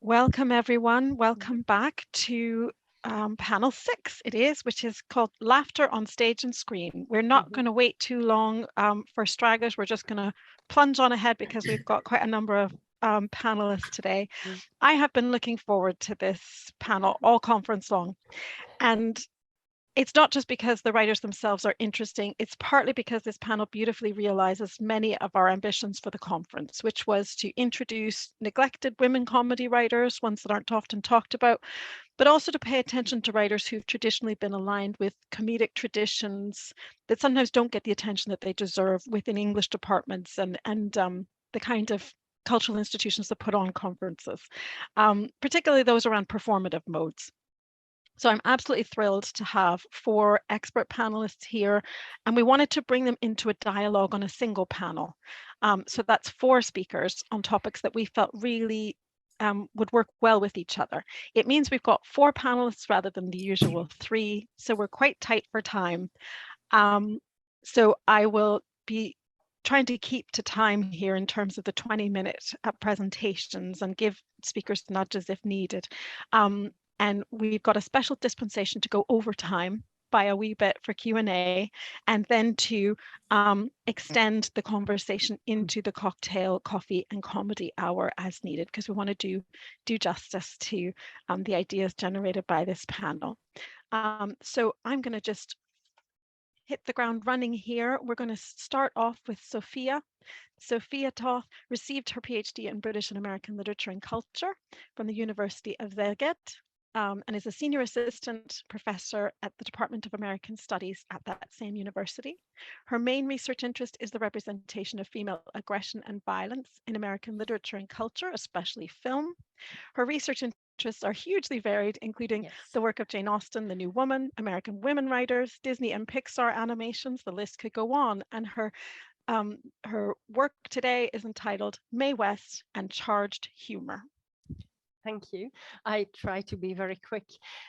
Welcome, everyone. Welcome back to panel 6, it is, which is called Laughter on Stage and Screen. We're not going to wait too long for stragglers. We're just going to plunge on ahead because we've got quite a number of panelists today. I have been looking forward to this panel all conference long. And it's not just because the writers themselves are interesting, it's partly because this panel beautifully realizes many of our ambitions for the conference, which was to introduce neglected women comedy writers, ones that aren't often talked about, but also to pay attention to writers who've traditionally been aligned with comedic traditions that sometimes don't get the attention that they deserve within English departments and the kind of cultural institutions that put on conferences, particularly those around performative modes. So I'm absolutely thrilled to have 4 expert panelists here, and we wanted to bring them into a dialogue on a single panel. So that's 4 speakers on topics that we felt really would work well with each other. It means we've got 4 panelists rather than the usual 3, so we're quite tight for time. So I will be trying to keep to time here in terms of the 20-minute presentations and give speakers nudges if needed. And we've got a special dispensation to go over time by a wee bit for Q&A, and then to extend the conversation into the cocktail, coffee and comedy hour as needed, because we want to do justice to the ideas generated by this panel. So I'm going to just hit the ground running here. We're going to start off with Zsófia. Zsófia Tóth received her PhD in British and American Literature and Culture from the University of Szeged. And is a senior assistant professor at the Department of American Studies at that same university. Her main research interest is the representation of female aggression and violence in American literature and culture, especially film. Her research interests are hugely varied, including the work of Jane Austen, The New Woman, American women writers, Disney and Pixar animations, the list could go on. And her work today is entitled Mae West and Charged Humour. Thank you. I try to be very quick.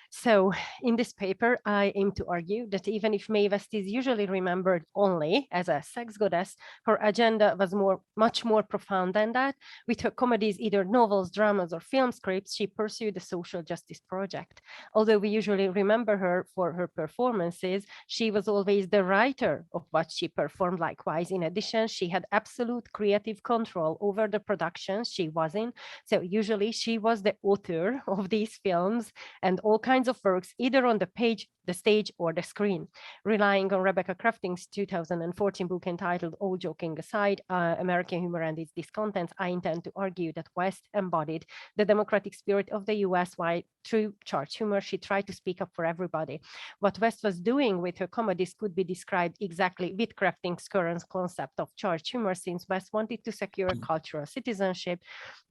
So in this paper, I aim to argue that even if Mae West is usually remembered only as a sex goddess, her agenda was much more profound than that. With her comedies, either novels, dramas, or film scripts, she pursued a social justice project. Although we usually remember her for her performances, she was always the writer of what she performed. Likewise, in addition, she had absolute creative control over the productions she was in. So usually she was the author of these films and all kinds of works, either on the page, the stage, or the screen. Relying on Rebecca Crafting's 2014 book entitled All Joking Aside, American Humor and its Discontents, I intend to argue that West embodied the democratic spirit of the US, while through Charged Humour, she tried to speak up for everybody. What West was doing with her comedies could be described exactly with Crafting's current concept of Charged Humour, since West wanted to secure cultural citizenship,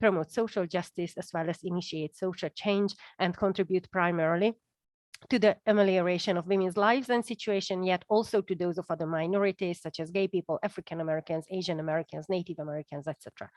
promote social justice, as well as initiate social change and contribute primarily to the amelioration of women's lives and situation, yet also to those of other minorities such as gay people, African Americans, Asian Americans, Native Americans, etc.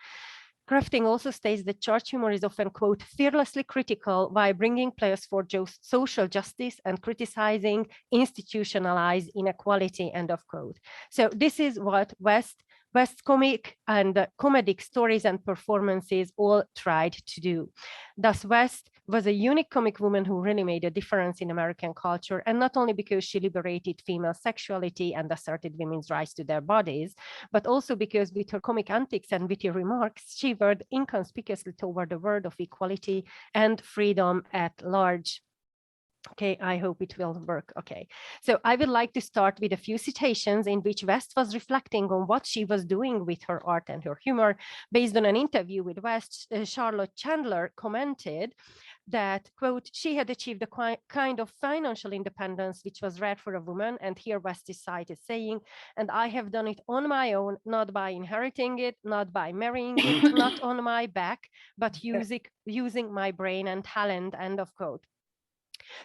Crafting also states that Charged Humour is often, quote, fearlessly critical while bringing players for social justice and criticizing institutionalized inequality, end of quote. So this is what West's comic and comedic stories and performances all tried to do. Thus, West was a unique comic woman who really made a difference in American culture, and not only because she liberated female sexuality and asserted women's rights to their bodies, but also because with her comic antics and witty remarks, she veered inconspicuously toward the world of equality and freedom at large. Okay, I hope it will work. Okay, so I would like to start with a few citations in which West was reflecting on what she was doing with her art and her humor. Based on an interview with West, Charlotte Chandler commented that, quote, she had achieved a kind of financial independence which was rare for a woman, and here West is cited saying, and I have done it on my own, not by inheriting it, not by marrying it, not on my back, but using my brain and talent, end of quote.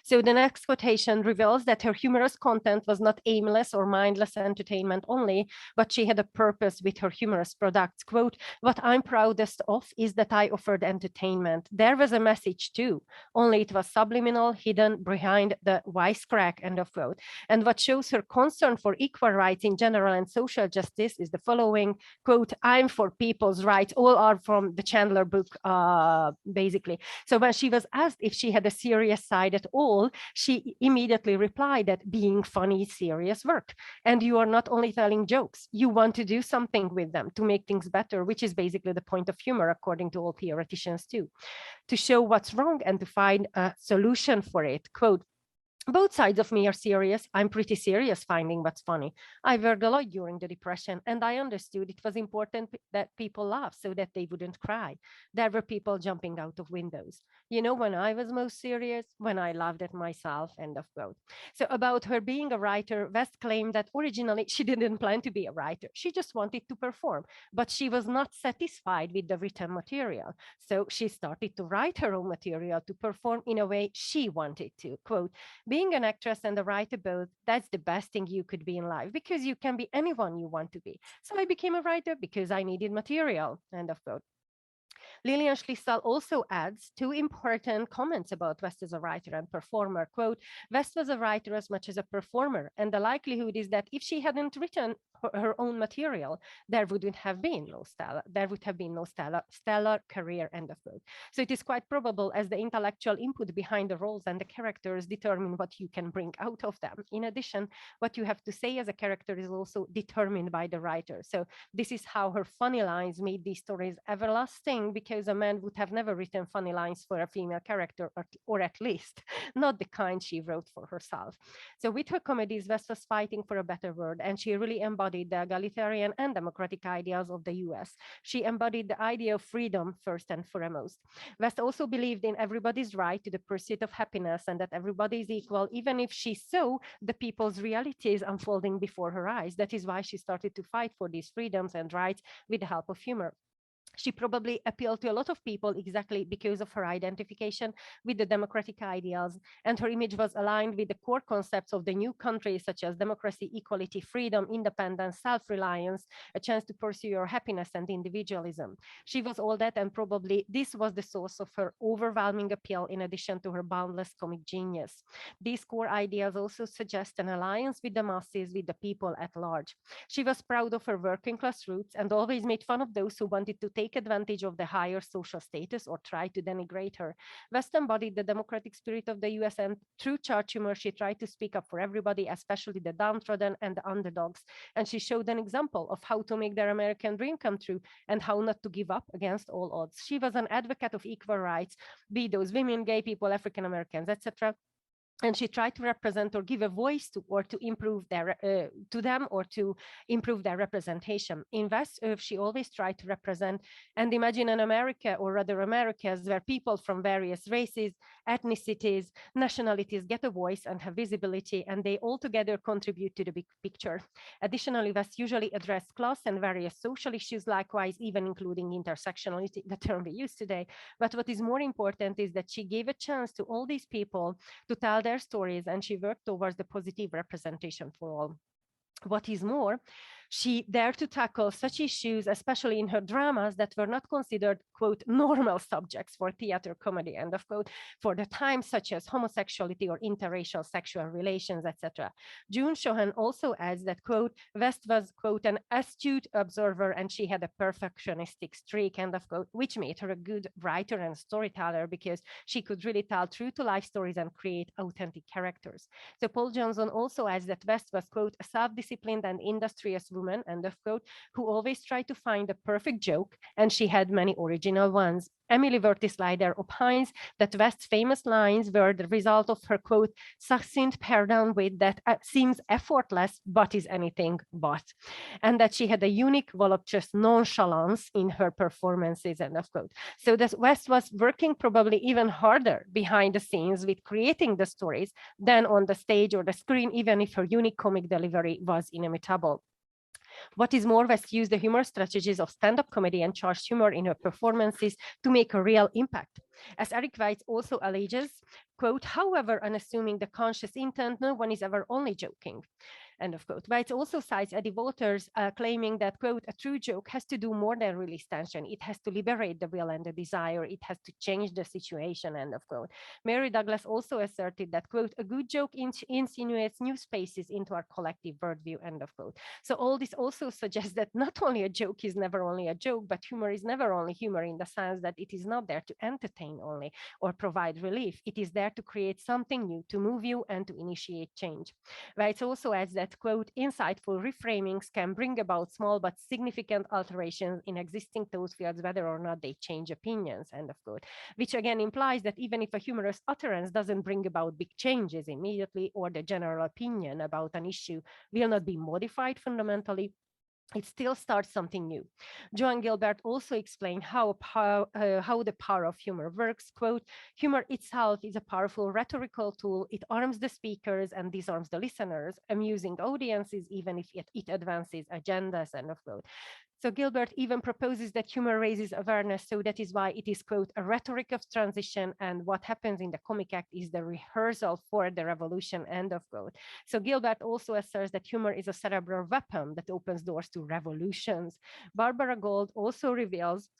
So the next quotation reveals that her humorous content was not aimless or mindless entertainment only, but she had a purpose with her humorous products. Quote, "What I'm proudest of is that I offered entertainment. There was a message too, only it was subliminal, hidden behind the wisecrack," end of quote. And what shows her concern for equal rights in general and social justice is the following, quote, "I'm for people's rights." All are from the Chandler book, basically. So when she was asked if she had a serious side at all, she immediately replied that being funny is serious work. And you are not only telling jokes, you want to do something with them to make things better, which is basically the point of humor, according to all theoreticians too, to show what's wrong and to find a solution for it. Quote, "Both sides of me are serious. I'm pretty serious finding what's funny. I worked a lot during the Depression, and I understood it was important that people laugh so that they wouldn't cry. There were people jumping out of windows. You know, when I was most serious, when I laughed at myself," end of quote. So about her being a writer, West claimed that originally she didn't plan to be a writer. She just wanted to perform, but she was not satisfied with the written material. So she started to write her own material to perform in a way she wanted to. Quote, "Being an actress and a writer both, that's the best thing you could be in life because you can be anyone you want to be. So I became a writer because I needed material," end of quote. Lilian Schlissel also adds two important comments about West as a writer and performer. Quote, "West was a writer as much as a performer, and the likelihood is that if she hadn't written her own material, there would have been no stellar career," end of quote. So it is quite probable, as the intellectual input behind the roles and the characters determine what you can bring out of them. In addition, what you have to say as a character is also determined by the writer. So this is how her funny lines made these stories everlasting, because a man would have never written funny lines for a female character, or at least not the kind she wrote for herself. So with her comedies, West was fighting for a better world, and she really embodied the egalitarian and democratic ideals of the US. She embodied the idea of freedom first and foremost. West also believed in everybody's right to the pursuit of happiness and that everybody is equal, even if she saw the people's realities unfolding before her eyes. That is why she started to fight for these freedoms and rights with the help of humor. She probably appealed to a lot of people exactly because of her identification with the democratic ideals, and her image was aligned with the core concepts of the new country, such as democracy, equality, freedom, independence, self-reliance, a chance to pursue your happiness, and individualism. She was all that, and probably this was the source of her overwhelming appeal, in addition to her boundless comic genius. These core ideas also suggest an alliance with the masses, with the people at large. She was proud of her working class roots and always made fun of those who wanted to take advantage of the higher social status or try to denigrate her. West embodied the democratic spirit of the US, and through church humor, she tried to speak up for everybody, especially the downtrodden and the underdogs. And she showed an example of how to make their American dream come true and how not to give up against all odds. She was an advocate of equal rights, be those women, gay people, African Americans, etc. And she tried to represent or give a voice to, or to improve their to them, or to improve their representation. In West, she always tried to represent and imagine an America, or rather Americas, where people from various races, ethnicities, nationalities get a voice and have visibility, and they all together contribute to the big picture. Additionally, West usually addressed class and various social issues, likewise, even including intersectionality, the term we use today. But what is more important is that she gave a chance to all these people to tell their stories, and she worked towards the positive representation for all. What is more, she dared to tackle such issues, especially in her dramas, that were not considered, quote, normal subjects for theater comedy, end of quote, for the time, such as homosexuality or interracial sexual relations, etc. June Shohan also adds that, quote, West was, quote, an astute observer, and she had a perfectionistic streak, end of quote, which made her a good writer and storyteller, because she could really tell true to life stories and create authentic characters. So Paul Johnson also adds that West was, quote, a self-disciplined and industrious woman, end of quote, who always tried to find a perfect joke, and she had many original ones. Emily Vertisleider opines that West's famous lines were the result of her, quote, succinct pared-down wit that seems effortless but is anything but, and that she had a unique voluptuous nonchalance in her performances, end of quote. So that West was working probably even harder behind the scenes with creating the stories than on the stage or the screen, even if her unique comic delivery was inimitable. What is more, West used the humor strategies of stand-up comedy and charged humor in her performances to make a real impact. As Eric Weitz also alleges, quote, however unassuming the conscious intent, no one is ever only joking. End of quote. Weitz also cites Eddie Waters claiming that, quote, a true joke has to do more than release tension. It has to liberate the will and the desire. It has to change the situation, end of quote. Mary Douglas also asserted that, quote, a good joke insinuates new spaces into our collective worldview, end of quote. So all this also suggests that not only a joke is never only a joke, but humor is never only humor in the sense that it is not there to entertain only or provide relief. It is there to create something new, to move you and to initiate change. Weitz also adds that, quote, insightful reframings can bring about small but significant alterations in existing thought fields, whether or not they change opinions, end of quote, which again implies that even if a humorous utterance doesn't bring about big changes immediately, or the general opinion about an issue will not be modified fundamentally, it still starts something new. Joan Gilbert also explained how the power of humor works. Quote, humor itself is a powerful rhetorical tool. It arms the speakers and disarms the listeners, amusing audiences, even if it advances agendas, end of quote. So Gilbert even proposes that humor raises awareness. So that is why it is, quote, a rhetoric of transition. And what happens in the comic act is the rehearsal for the revolution, end of quote. So Gilbert also asserts that humor is a cerebral weapon that opens doors to revolutions. Barbara Gold also reveals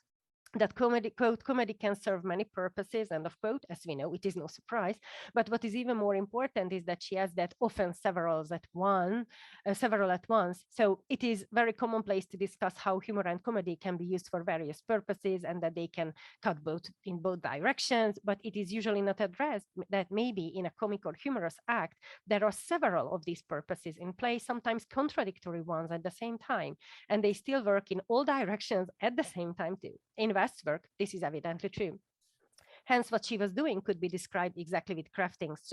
that comedy, quote, comedy can serve many purposes, end of quote. As we know, it is no surprise. But what is even more important is that she has that often several at once. So it is very commonplace to discuss how humor and comedy can be used for various purposes and that they can cut in both directions. But it is usually not addressed that maybe in a comic or humorous act, there are several of these purposes in play, sometimes contradictory ones at the same time, and they still work in all directions at the same time too. In West's work, this is evidently true. Hence, what she was doing could be described exactly with Crafting's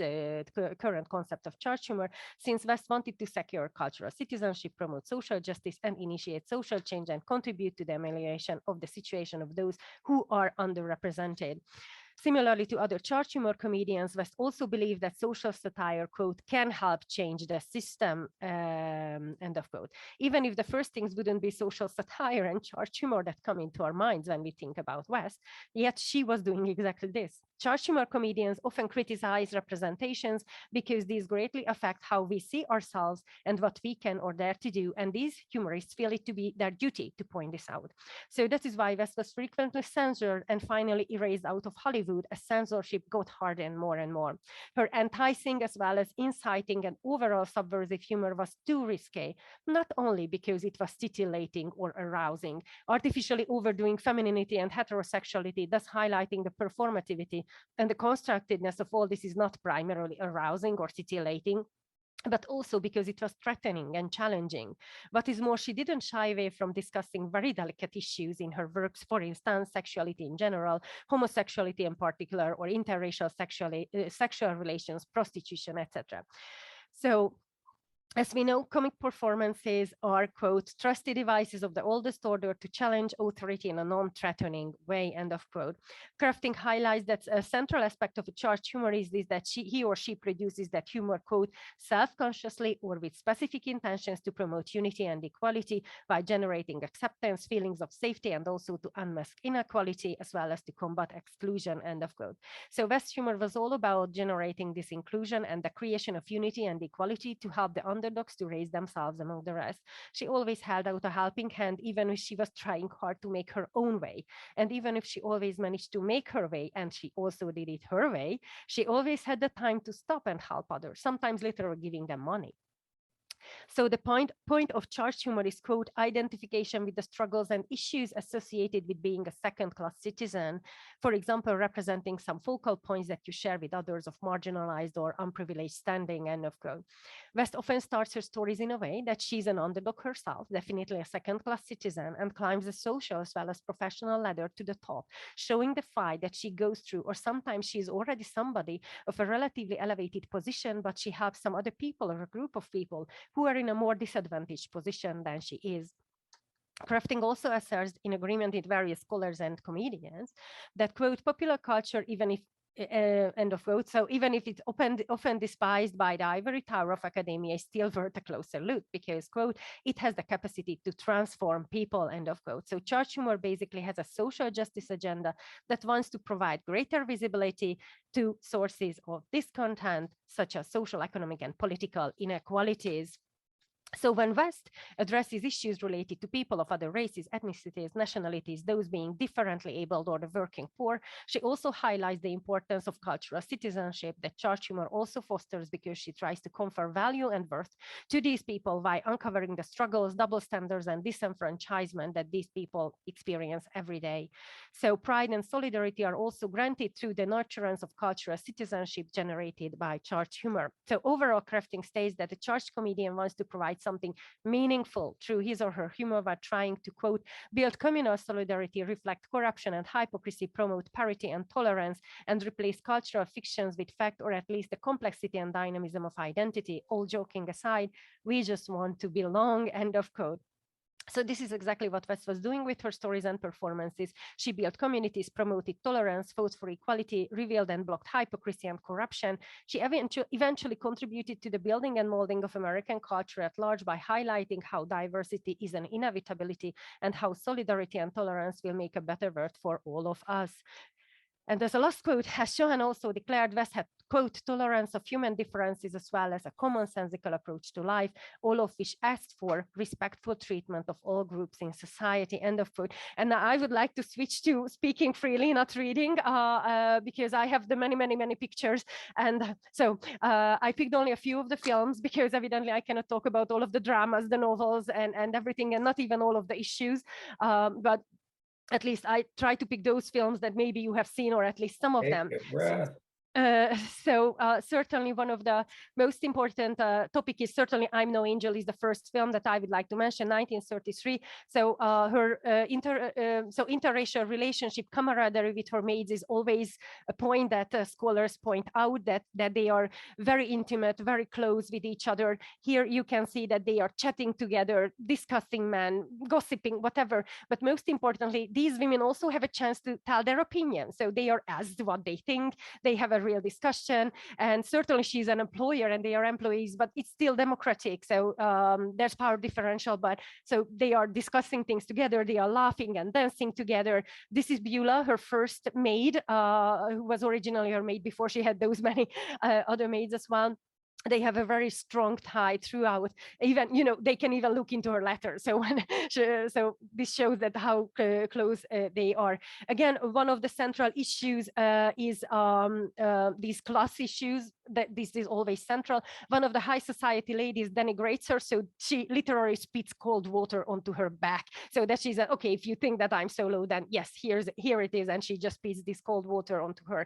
current concept of church humor, since West wanted to secure cultural citizenship, promote social justice, and initiate social change and contribute to the amelioration of the situation of those who are underrepresented. Similarly to other church humor comedians, West also believed that social satire, quote, can help change the system, end of quote. Even if the first things wouldn't be social satire and church humor that come into our minds when we think about West, yet she was doing exactly this. Church humor comedians often criticize representations because these greatly affect how we see ourselves and what we can or dare to do, and these humorists feel it to be their duty to point this out. So that is why West was frequently censored and finally erased out of Hollywood as censorship got hardened more and more. Her enticing as well as inciting and overall subversive humor was too risque, not only because it was titillating or arousing, artificially overdoing femininity and heterosexuality, thus highlighting the performativity and the constructedness of all this is not primarily arousing or titillating, but also because it was threatening and challenging. What is more, she didn't shy away from discussing very delicate issues in her works, for instance, sexuality in general, homosexuality in particular, or interracial sexual relations, prostitution, etc. So as we know, comic performances are, quote, trusty devices of the oldest order to challenge authority in a non-threatening way, end of quote. Crafting highlights that a central aspect of a church humor is that he or she produces that humor, quote, self-consciously or with specific intentions to promote unity and equality by generating acceptance, feelings of safety, and also to unmask inequality as well as to combat exclusion, end of quote. So West humor was all about generating this inclusion and the creation of unity and equality to help the underdogs to raise themselves among the rest. She always held out a helping hand, even if she was trying hard to make her own way. And even if she always managed to make her way, and she also did it her way, she always had the time to stop and help others, sometimes literally giving them money. So the point of church humor is, quote, identification with the struggles and issues associated with being a second-class citizen. For example, representing some focal points that you share with others of marginalized or unprivileged standing, end of quote. West often starts her stories in a way that she's an underdog herself, definitely a second-class citizen, and climbs the social as well as professional ladder to the top, showing the fight that she goes through, or sometimes she's already somebody of a relatively elevated position, but she helps some other people or a group of people who are in a more disadvantaged position than she is. Crafting also asserts, in agreement with various scholars and comedians, that, quote, popular culture, even if End of quote. So even if it's often despised by the ivory tower of academia, it's still worth a closer look because, quote, it has the capacity to transform people, end of quote. So church humor basically has a social justice agenda that wants to provide greater visibility to sources of discontent, such as social, economic, and political inequalities. So when West addresses issues related to people of other races, ethnicities, nationalities, those being differently abled or the working poor, she also highlights the importance of cultural citizenship that church humor also fosters because she tries to confer value and worth to these people by uncovering the struggles, double standards, and disenfranchisement that these people experience every day. So pride and solidarity are also granted through the nurturance of cultural citizenship generated by church humor. So overall, Crafting states that the church comedian wants to provide something meaningful through his or her humor by trying to, quote, build communal solidarity, reflect corruption and hypocrisy, promote parity and tolerance, and replace cultural fictions with fact, or at least the complexity and dynamism of identity. All joking aside, we just want to belong, end of quote. So this is exactly what West was doing with her stories and performances. She built communities, promoted tolerance, fought for equality, revealed and blocked hypocrisy and corruption. She eventually contributed to the building and molding of American culture at large by highlighting how diversity is an inevitability and how solidarity and tolerance will make a better world for all of us. And as a last quote, as Johan also declared, West had, quote, tolerance of human differences as well as a commonsensical approach to life, all of which asked for respectful treatment of all groups in society, end of quote. And I would like to switch to speaking freely, not reading, because I have the many pictures. And so I picked only a few of the films because evidently I cannot talk about all of the dramas, the novels, and everything, and not even all of the issues. But at least I try to pick those films that maybe you have seen, or at least some of them. Certainly one of the most important topic is certainly I'm No Angel is the first film that I would like to mention, 1933. So her interracial relationship, camaraderie with her maids is always a point that scholars point out, that they are very intimate, very close with each other. Here you can see that they are chatting together, discussing men, gossiping, whatever. But most importantly, these women also have a chance to tell their opinion. So they are asked what they think. They have a real discussion, and certainly she's an employer and they are employees, but it's still democratic. So there's power differential, but so they are discussing things together. They are laughing and dancing together. This is Beulah, her first maid, who was originally her maid before she had those many other maids as well. They have a very strong tie throughout. Even, you know, they can even look into her letters. So when so this shows that how close they are. Again, one of the central issues is these class issues. That this is always central. One of the high society ladies denigrates her, so she literally spits cold water onto her back, so that she's okay, if you think that I'm so low, then yes, here it is, and she just spits this cold water onto her.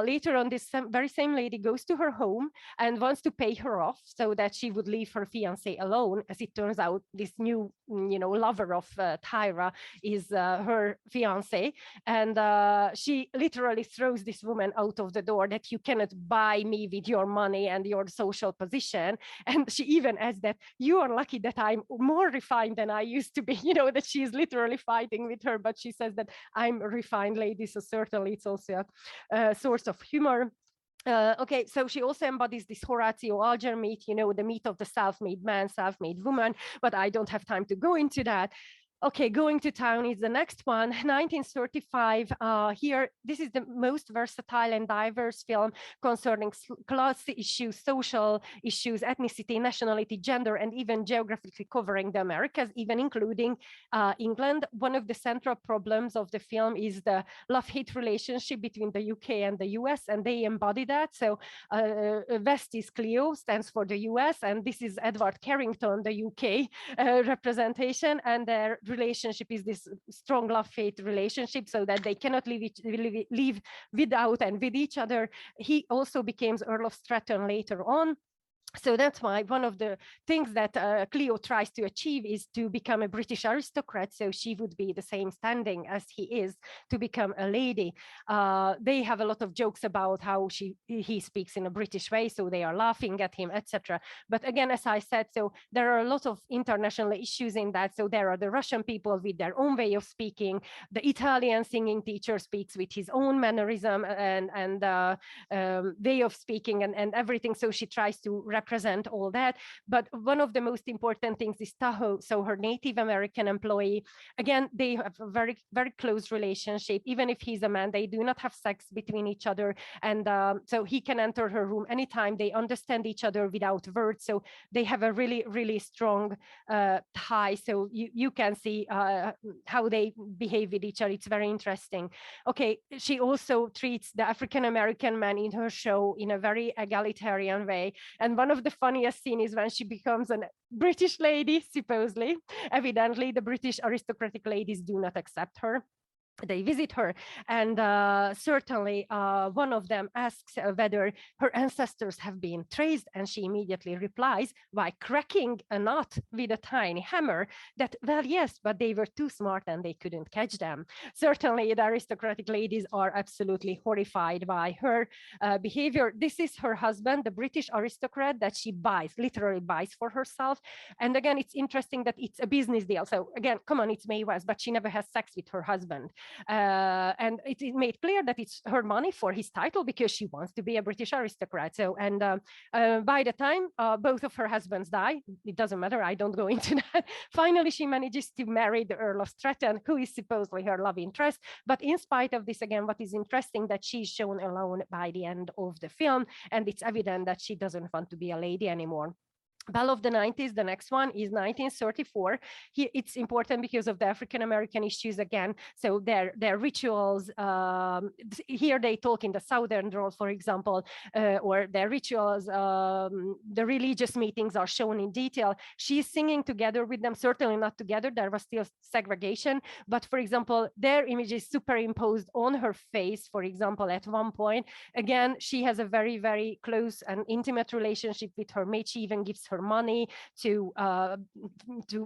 Later on, this very same lady goes to her home and wants to pay her off so that she would leave her fiance alone. As it turns out, this new, lover of Tyra is her fiance, and she literally throws this woman out of the door, that you cannot buy me with your money and your social position. And she even adds that you are lucky that I'm more refined than I used to be, that she is literally fighting with her, but she says that I'm a refined lady. So certainly it's also a source of humor. Okay, so she also embodies this Horatio Alger myth, the myth of the self-made man, self-made woman, but I don't have time to go into that. Okay, Going to Town is the next one, 1935. Here, this is the most versatile and diverse film concerning class issues, social issues, ethnicity, nationality, gender, and even geographically covering the Americas, even including England. One of the central problems of the film is the love-hate relationship between the UK and the US, and they embody that. So West is Cleo, stands for the US, and this is Edward Carrington, the UK representation, and their relationship is this strong love-hate relationship, so that they cannot live without and with each other. He also becomes Earl of Stratton later on. So that's why one of the things that Cleo tries to achieve is to become a British aristocrat. So she would be the same standing as he is to become a lady. They have a lot of jokes about how he speaks in a British way, so they are laughing at him, etc. But again, as I said, so there are a lot of international issues in that. So there are the Russian people with their own way of speaking. The Italian singing teacher speaks with his own mannerism and way of speaking and everything. So she tries to represent all that. But one of the most important things is Tahoe. So her Native American employee, again, they have a very, very close relationship. Even if he's a man, they do not have sex between each other. And so he can enter her room anytime. They understand each other without words. So they have a really, really strong tie. So you can see how they behave with each other. It's very interesting. Okay, she also treats the African-American man in her show in a very egalitarian way. And one of the funniest scenes is when she becomes a British lady, supposedly. Evidently, the British aristocratic ladies do not accept her. They visit her, and certainly one of them asks whether her ancestors have been traced, and she immediately replies by cracking a nut with a tiny hammer that, well, yes, but they were too smart and they couldn't catch them. Certainly the aristocratic ladies are absolutely horrified by her behavior. This is her husband, the British aristocrat that she buys, literally buys for herself. And again, it's interesting that it's a business deal. So again, come on, it's Mae West, but she never has sex with her husband. And it is made clear that it's her money for his title because she wants to be a British aristocrat. So, and by the time both of her husbands die, it doesn't matter, I don't go into that. Finally, she manages to marry the Earl of Stratton, who is supposedly her love interest. But in spite of this, again, what is interesting that she's shown alone by the end of the film, and it's evident that she doesn't want to be a lady anymore. Belle of the 90s, the next one is 1934. It's important because of the African-American issues again. So their rituals, here they talk in the Southern drawl, for example, or their rituals, the religious meetings are shown in detail. She's singing together with them, certainly not together, there was still segregation, but for example, their image is superimposed on her face, for example, at one point. Again, she has a very, very close and intimate relationship with her maid. She even gives her money to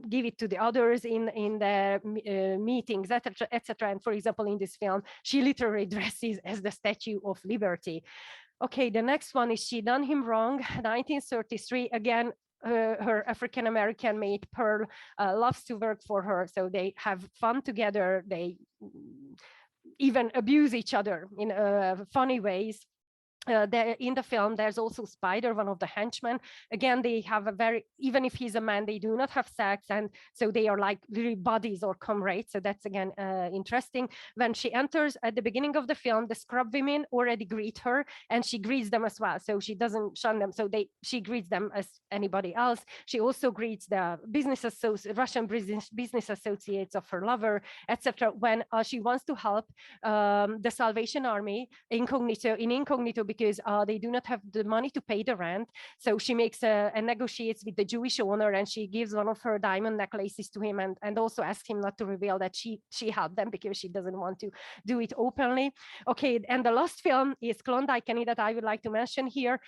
give it to the others in the meetings, etc., etc. And for example, in this film, she literally dresses as the Statue of Liberty. Okay, the next one is She Done Him Wrong, 1933. Again, her African-American maid Pearl loves to work for her, so they have fun together. They even abuse each other in funny ways. In the film, there's also Spider, one of the henchmen. Again, they have a very, even if he's a man, they do not have sex, and so they are like really buddies or comrades. So that's again interesting. When she enters at the beginning of the film, the scrub women already greet her, and she greets them as well. So she doesn't shun them. So she greets them as anybody else. She also greets the Russian business associates of her lover, etc. When she wants to help the Salvation Army in incognito, because they do not have the money to pay the rent. So she makes and negotiates with the Jewish owner, and she gives one of her diamond necklaces to him, and also asks him not to reveal that she helped them because she doesn't want to do it openly. Okay, and the last film is Klondike that I would like to mention here.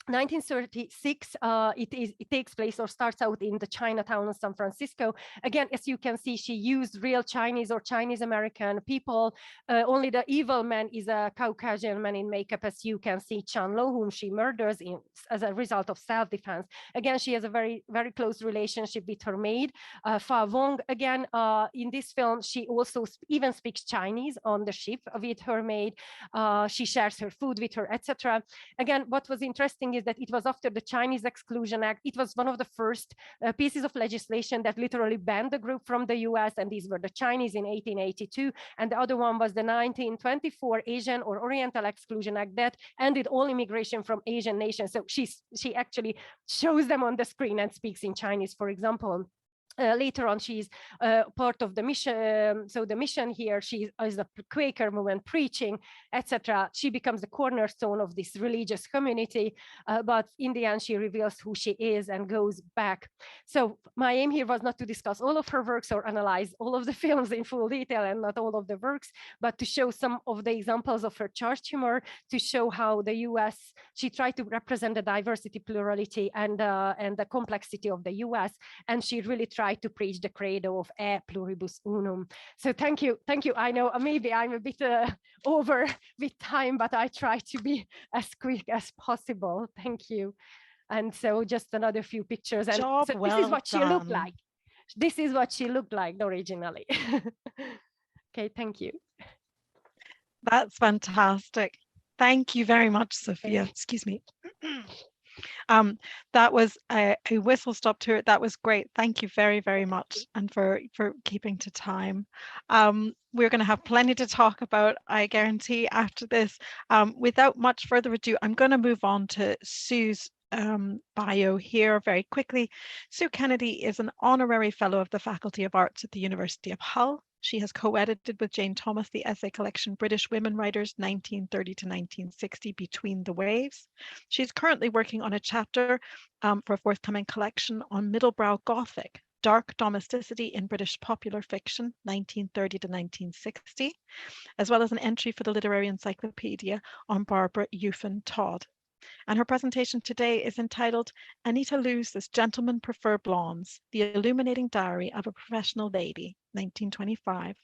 1936, it takes place or starts out in the Chinatown of San Francisco. Again, as you can see, she used real Chinese or Chinese American people. Only the evil man is a Caucasian man in makeup, as you can see, Chan Lo, whom she murders as a result of self-defense. Again, she has a very, very close relationship with her maid, Fa Wong. Again, in this film, she also even speaks Chinese on the ship with her maid. She shares her food with her, etc. Again, what was interesting is that it was after the Chinese Exclusion Act. It was one of the first pieces of legislation that literally banned the group from the US, and these were the Chinese in 1882, and the other one was the 1924 Asian or Oriental Exclusion Act that ended all immigration from Asian nations. So she actually shows them on the screen and speaks in Chinese, for example. Later on, she's part of the mission. So the mission here, she is a Quaker movement preaching, etc. She becomes the cornerstone of this religious community, but in the end, she reveals who she is and goes back. So my aim here was not to discuss all of her works or analyze all of the films in full detail and not all of the works, but to show some of the examples of her charged humor, to show how the US, she tried to represent the diversity, plurality, and the complexity of the US, and she really tried to preach the credo of e pluribus unum. So thank you. I know maybe I'm a bit over with time, but I try to be as quick as possible. Thank you. And so just another few pictures. And Job so well this is what done. she looked like. This is what she looked like originally. Okay, thank you. That's fantastic. Thank you very much, Zsófia. Excuse me. That was a whistle stop tour. That was great. Thank you very, very much, and for keeping to time. We're going to have plenty to talk about, I guarantee, after this. Without much further ado, I'm going to move on to Sue's bio here very quickly. Sue Kennedy is an honorary fellow of the Faculty of Arts at the University of Hull. She has co-edited with Jane Thomas the essay collection British Women Writers 1930 to 1960 Between the Waves. She's currently working on a chapter for a forthcoming collection on Middlebrow Gothic, Dark Domesticity in British Popular Fiction 1930 to 1960, as well as an entry for the Literary Encyclopedia on Barbara Eufen Todd. And her presentation today is entitled Anita Loos's Gentlemen Prefer Blondes, The Illuminating Diary of a Professional Lady, 1925,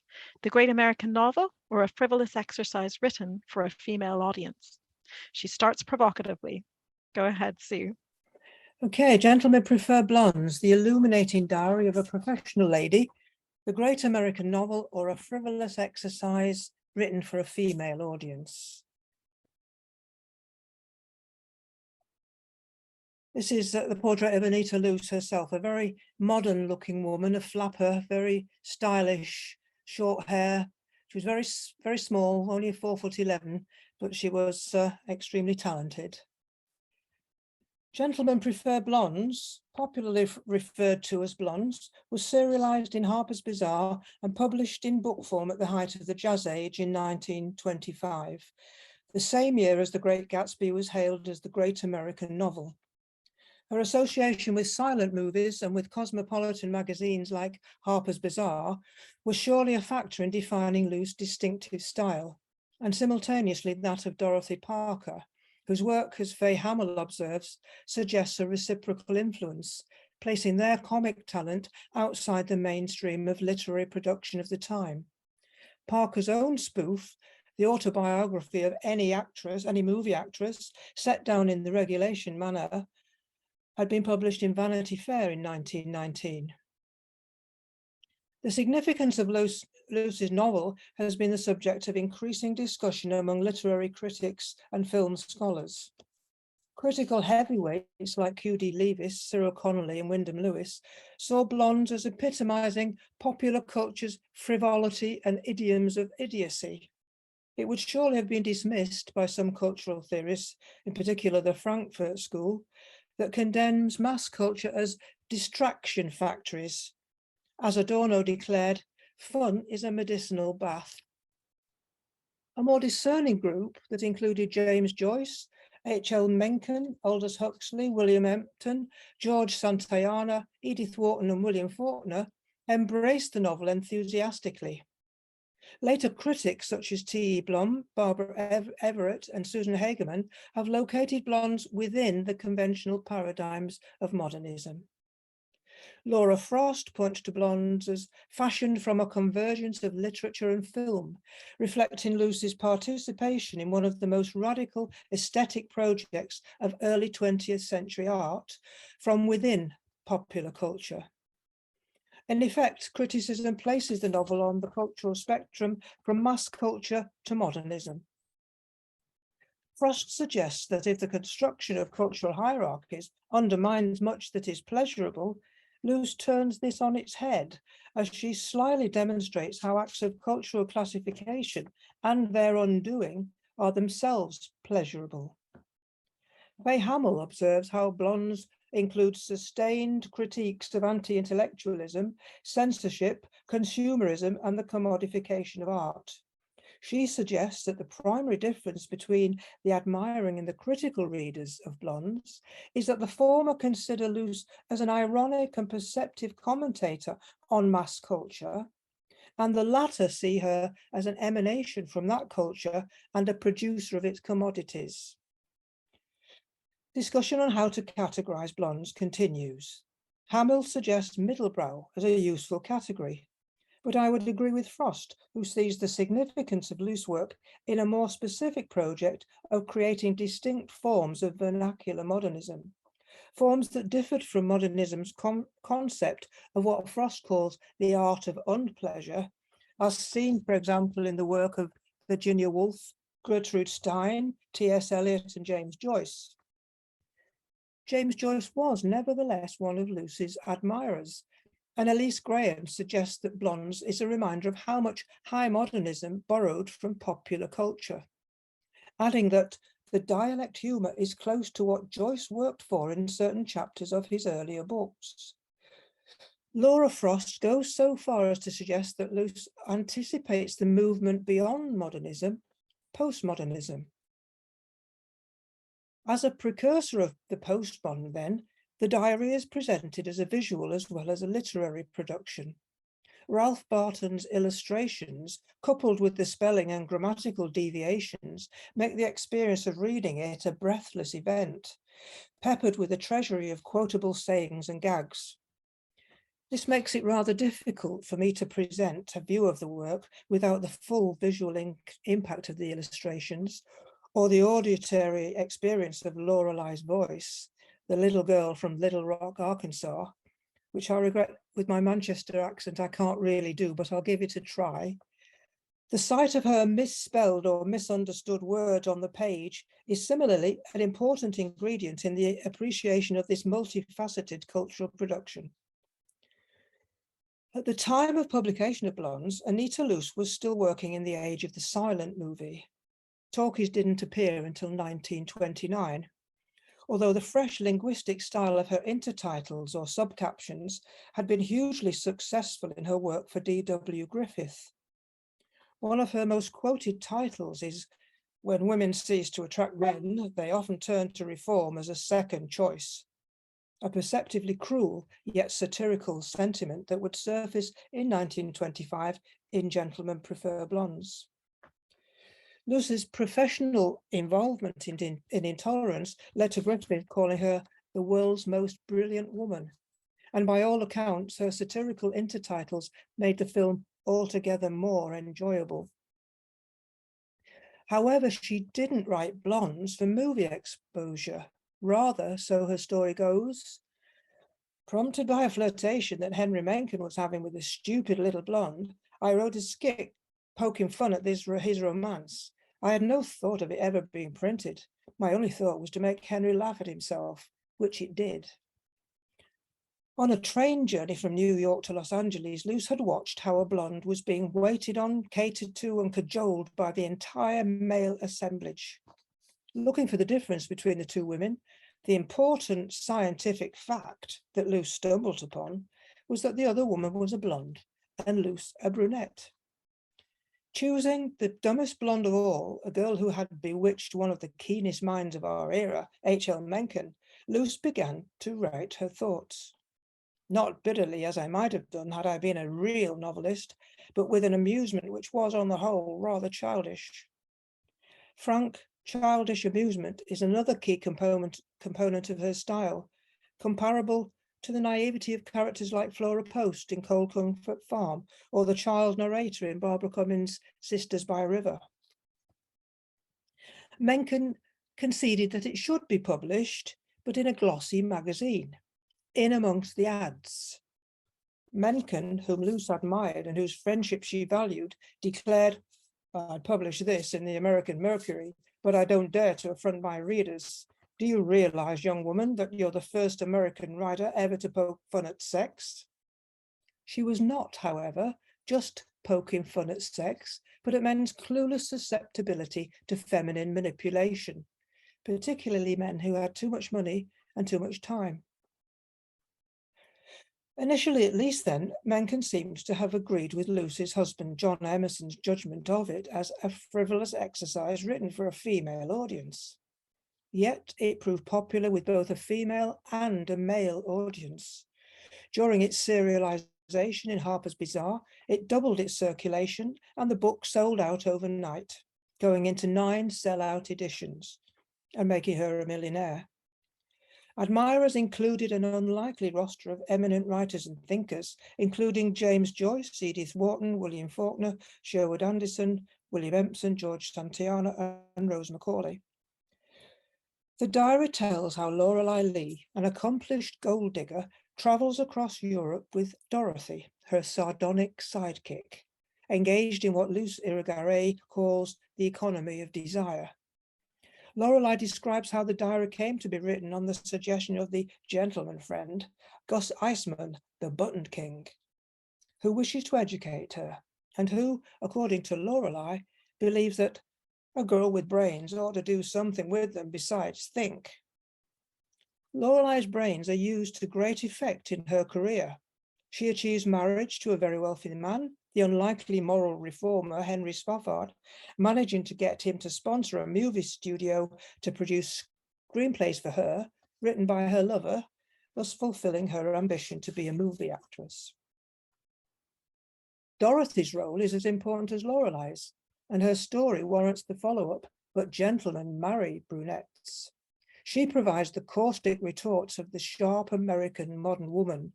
the great American novel or a frivolous exercise written for a female audience. She starts provocatively. Go ahead, Sue. Okay, Gentlemen Prefer Blondes, The Illuminating Diary of a Professional Lady, the great American novel or a frivolous exercise written for a female audience. This is the portrait of Anita Loos herself, a very modern looking woman, a flapper, very stylish, short hair. She was very small, only 4'11", but she was extremely talented. Gentlemen Prefer Blondes, popularly referred to as Blondes, was serialized in Harper's Bazaar and published in book form at the height of the Jazz Age in 1925, the same year as The Great Gatsby was hailed as the great American novel. Her association with silent movies and with cosmopolitan magazines like Harper's Bazaar was surely a factor in defining Loos' distinctive style, and simultaneously that of Dorothy Parker, whose work, as Faye Hamill observes, suggests a reciprocal influence, placing their comic talent outside the mainstream of literary production of the time. Parker's own spoof, the autobiography of any movie actress, set down in the regulation manner, had been published in Vanity Fair in 1919. The significance of Loos's novel has been the subject of increasing discussion among literary critics and film scholars. Critical heavyweights like Q.D. Leavis, Cyril Connolly, and Wyndham Lewis saw Blondes as epitomizing popular culture's frivolity and idioms of idiocy. It would surely have been dismissed by some cultural theorists, in particular the Frankfurt School, that condemns mass culture as distraction factories. As Adorno declared, fun is a medicinal bath. A more discerning group that included James Joyce, H.L. Mencken, Aldous Huxley, William Empton, George Santayana, Edith Wharton, and William Faulkner embraced the novel enthusiastically. Later critics such as T.E. Blum, Barbara Everett, and Susan Hageman have located Blondes within the conventional paradigms of modernism. Laura Frost points to Blondes as fashioned from a convergence of literature and film, reflecting Loos's participation in one of the most radical aesthetic projects of early 20th century art from within popular culture. In effect, criticism places the novel on the cultural spectrum from mass culture to modernism. Frost suggests that if the construction of cultural hierarchies undermines much that is pleasurable, Loos turns this on its head, as she slyly demonstrates how acts of cultural classification and their undoing are themselves pleasurable. Faye Hamill observes how Blondes includes sustained critiques of anti-intellectualism, censorship, consumerism, and the commodification of art. She suggests that the primary difference between the admiring and the critical readers of Blondes is that the former consider Loos as an ironic and perceptive commentator on mass culture, and the latter see her as an emanation from that culture and a producer of its commodities. Discussion on how to categorize Blondes continues. Hamill suggests middlebrow as a useful category, but I would agree with Frost, who sees the significance of Loos work in a more specific project of creating distinct forms of vernacular modernism, forms that differed from modernism's concept of what Frost calls the art of unpleasure, as seen, for example, in the work of Virginia Woolf, Gertrude Stein, T.S. Eliot, and James Joyce. James Joyce was nevertheless one of Loos's admirers, and Elise Graham suggests that Blondes is a reminder of how much high modernism borrowed from popular culture, adding that the dialect humour is close to what Joyce worked for in certain chapters of his earlier books. Laura Frost goes so far as to suggest that Loos anticipates the movement beyond modernism, postmodernism. As a precursor of the post-Bond, then, the diary is presented as a visual as well as a literary production. Ralph Barton's illustrations, coupled with the spelling and grammatical deviations, make the experience of reading it a breathless event, peppered with a treasury of quotable sayings and gags. This makes it rather difficult for me to present a view of the work without the full visual impact of the illustrations, or the auditory experience of Lorelei's voice, the little girl from Little Rock, Arkansas, which I regret with my Manchester accent I can't really do, but I'll give it a try. The sight of her misspelled or misunderstood words on the page is similarly an important ingredient in the appreciation of this multifaceted cultural production. At the time of publication of Blondes, Anita Loos was still working in the age of the silent movie. Talkies didn't appear until 1929, although the fresh linguistic style of her intertitles or subcaptions had been hugely successful in her work for D.W. Griffith. One of her most quoted titles is, "When women cease to attract men, they often turn to reform as a second choice," a perceptively cruel yet satirical sentiment that would surface in 1925 in Gentlemen Prefer Blondes. Loos's professional involvement in intolerance led to Griffith calling her the world's most brilliant woman. And by all accounts, her satirical intertitles made the film altogether more enjoyable. However, she didn't write Blondes for movie exposure. Rather, so her story goes, prompted by a flirtation that Henry Mencken was having with a stupid little blonde, I wrote a skit poking fun at his romance. I had no thought of it ever being printed. My only thought was to make Henry laugh at himself, which it did. On a train journey from New York to Los Angeles, Loos had watched how a blonde was being waited on, catered to, and cajoled by the entire male assemblage. Looking for the difference between the two women, the important scientific fact that Loos stumbled upon was that the other woman was a blonde and Loos a brunette. Choosing the dumbest blonde of all, a girl who had bewitched one of the keenest minds of our era, H.L. Mencken, Loos began to write her thoughts. Not bitterly, as I might have done had I been a real novelist, but with an amusement which was, on the whole, rather childish. Frank, childish amusement is another key component of her style, comparable to the naivety of characters like Flora Post in Cold Comfort Farm, or the child narrator in Barbara Cummins' Sisters by a River. Mencken conceded that it should be published, but in a glossy magazine, in amongst the ads. Mencken, whom Loos admired and whose friendship she valued, declared, "I publish this in the American Mercury, but I don't dare to affront my readers. Do you realize, young woman, that you're the first American writer ever to poke fun at sex?" She was not, however, just poking fun at sex, but at men's clueless susceptibility to feminine manipulation, particularly men who had too much money and too much time. Initially, at least then, Mencken seems to have agreed with Lucy's husband, John Emerson's judgment of it as a frivolous exercise written for a female audience. Yet it proved popular with both a female and a male audience. During its serialization in Harper's Bazaar, it doubled its circulation and the book sold out overnight, going into 9 sell-out editions and making her a millionaire. Admirers included an unlikely roster of eminent writers and thinkers, including James Joyce, Edith Wharton, William Faulkner, Sherwood Anderson, William Empson, George Santayana, and Rose Macaulay. The diary tells how Lorelei Lee, an accomplished gold digger, travels across Europe with Dorothy, her sardonic sidekick, engaged in what Luce Irigaray calls the economy of desire. Lorelei describes how the diary came to be written on the suggestion of the gentleman friend, Gus Eisman, the Button King, who wishes to educate her, and who, according to Lorelei, believes that a girl with brains ought to do something with them besides think. Lorelei's brains are used to great effect in her career. She achieves marriage to a very wealthy man, the unlikely moral reformer Henry Spofford, managing to get him to sponsor a movie studio to produce screenplays for her, written by her lover, thus fulfilling her ambition to be a movie actress. Dorothy's role is as important as Lorelei's, and her story warrants the follow-up, but gentlemen marry brunettes. She provides the caustic retorts of the sharp American modern woman,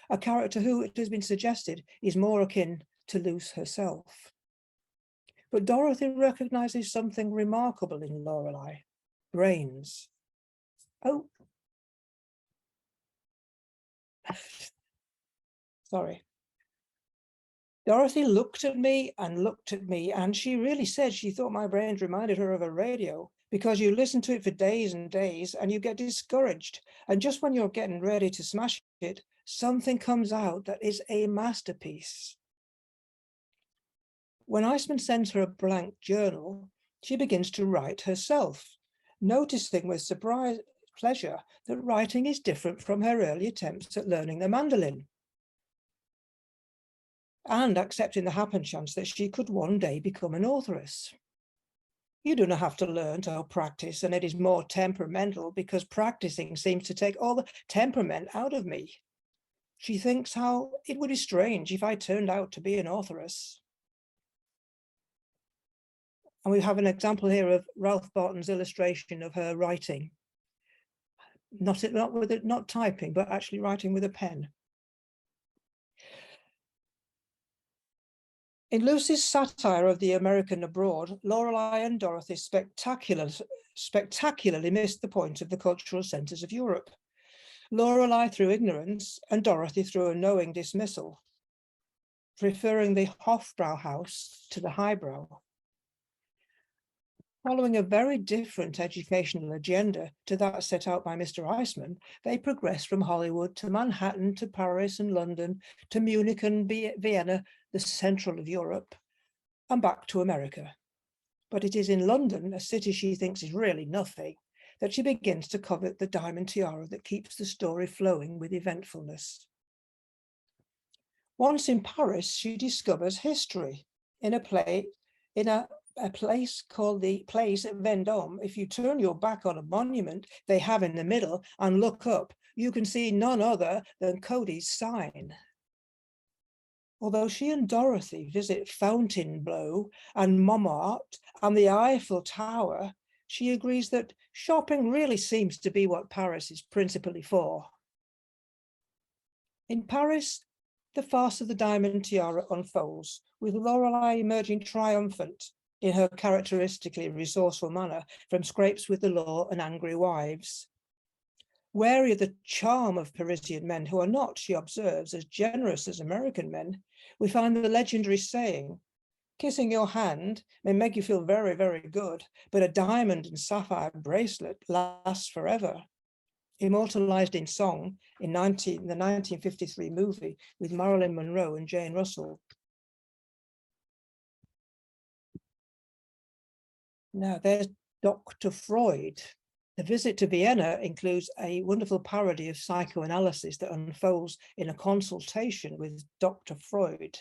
a character who, it has been suggested, is more akin to Luce herself. But Dorothy recognizes something remarkable in Lorelei: brains. Oh, sorry. Dorothy looked at me, and she really said she thought my brains reminded her of a radio, because you listen to it for days and days and you get discouraged. And just when you're getting ready to smash it, something comes out that is a masterpiece. When Eisman sends her a blank journal, she begins to write herself, noticing with pleasure that writing is different from her early attempts at learning the mandolin, and accepting the happen chance that she could one day become an authoress. You do not have to learn to practice, and it is more temperamental because practicing seems to take all the temperament out of me. She thinks how it would be strange if I turned out to be an authoress. And we have an example here of Ralph Barton's illustration of her writing. Not typing, but actually writing with a pen. In Lucy's satire of the American abroad, Lorelei and Dorothy spectacularly missed the point of the cultural centres of Europe. Lorelei through ignorance and Dorothy through a knowing dismissal, preferring the Hofbrauhaus to the highbrow. Following a very different educational agenda to that set out by Mr. Eisman, they progressed from Hollywood to Manhattan to Paris and London to Munich and Vienna, the central of Europe, and back to America. But it is in London, a city she thinks is really nothing, that she begins to covet the diamond tiara that keeps the story flowing with eventfulness. Once in Paris, she discovers history in a place called the Place Vendôme. If you turn your back on a monument they have in the middle and look up, you can see none other than Cody's sign. Although she and Dorothy visit Fontainebleau and Montmartre and the Eiffel Tower, she agrees that shopping really seems to be what Paris is principally for. In Paris, the farce of the diamond tiara unfolds, with Lorelei emerging triumphant in her characteristically resourceful manner from scrapes with the law and angry wives. Wary of the charm of Parisian men who are not, she observes, as generous as American men, we find the legendary saying, "Kissing your hand may make you feel very, very good, but a diamond and sapphire bracelet lasts forever," immortalized in song in the 1953 movie with Marilyn Monroe and Jane Russell. Now there's Dr. Freud, The visit to Vienna includes a wonderful parody of psychoanalysis that unfolds in a consultation with Dr. Freud.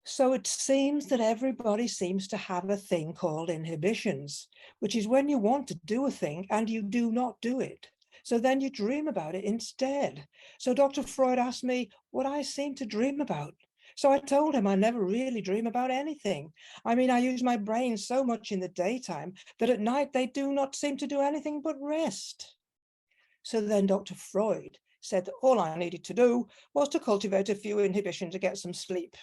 So it seems that everybody seems to have a thing called inhibitions, which is when you want to do a thing and you do not do it. So then you dream about it instead. So Dr. Freud asked me what I seem to dream about. So I told him I never really dream about anything. I mean, I use my brain so much in the daytime that at night they do not seem to do anything but rest. So then Dr. Freud said that all I needed to do was to cultivate a few inhibitions to get some sleep.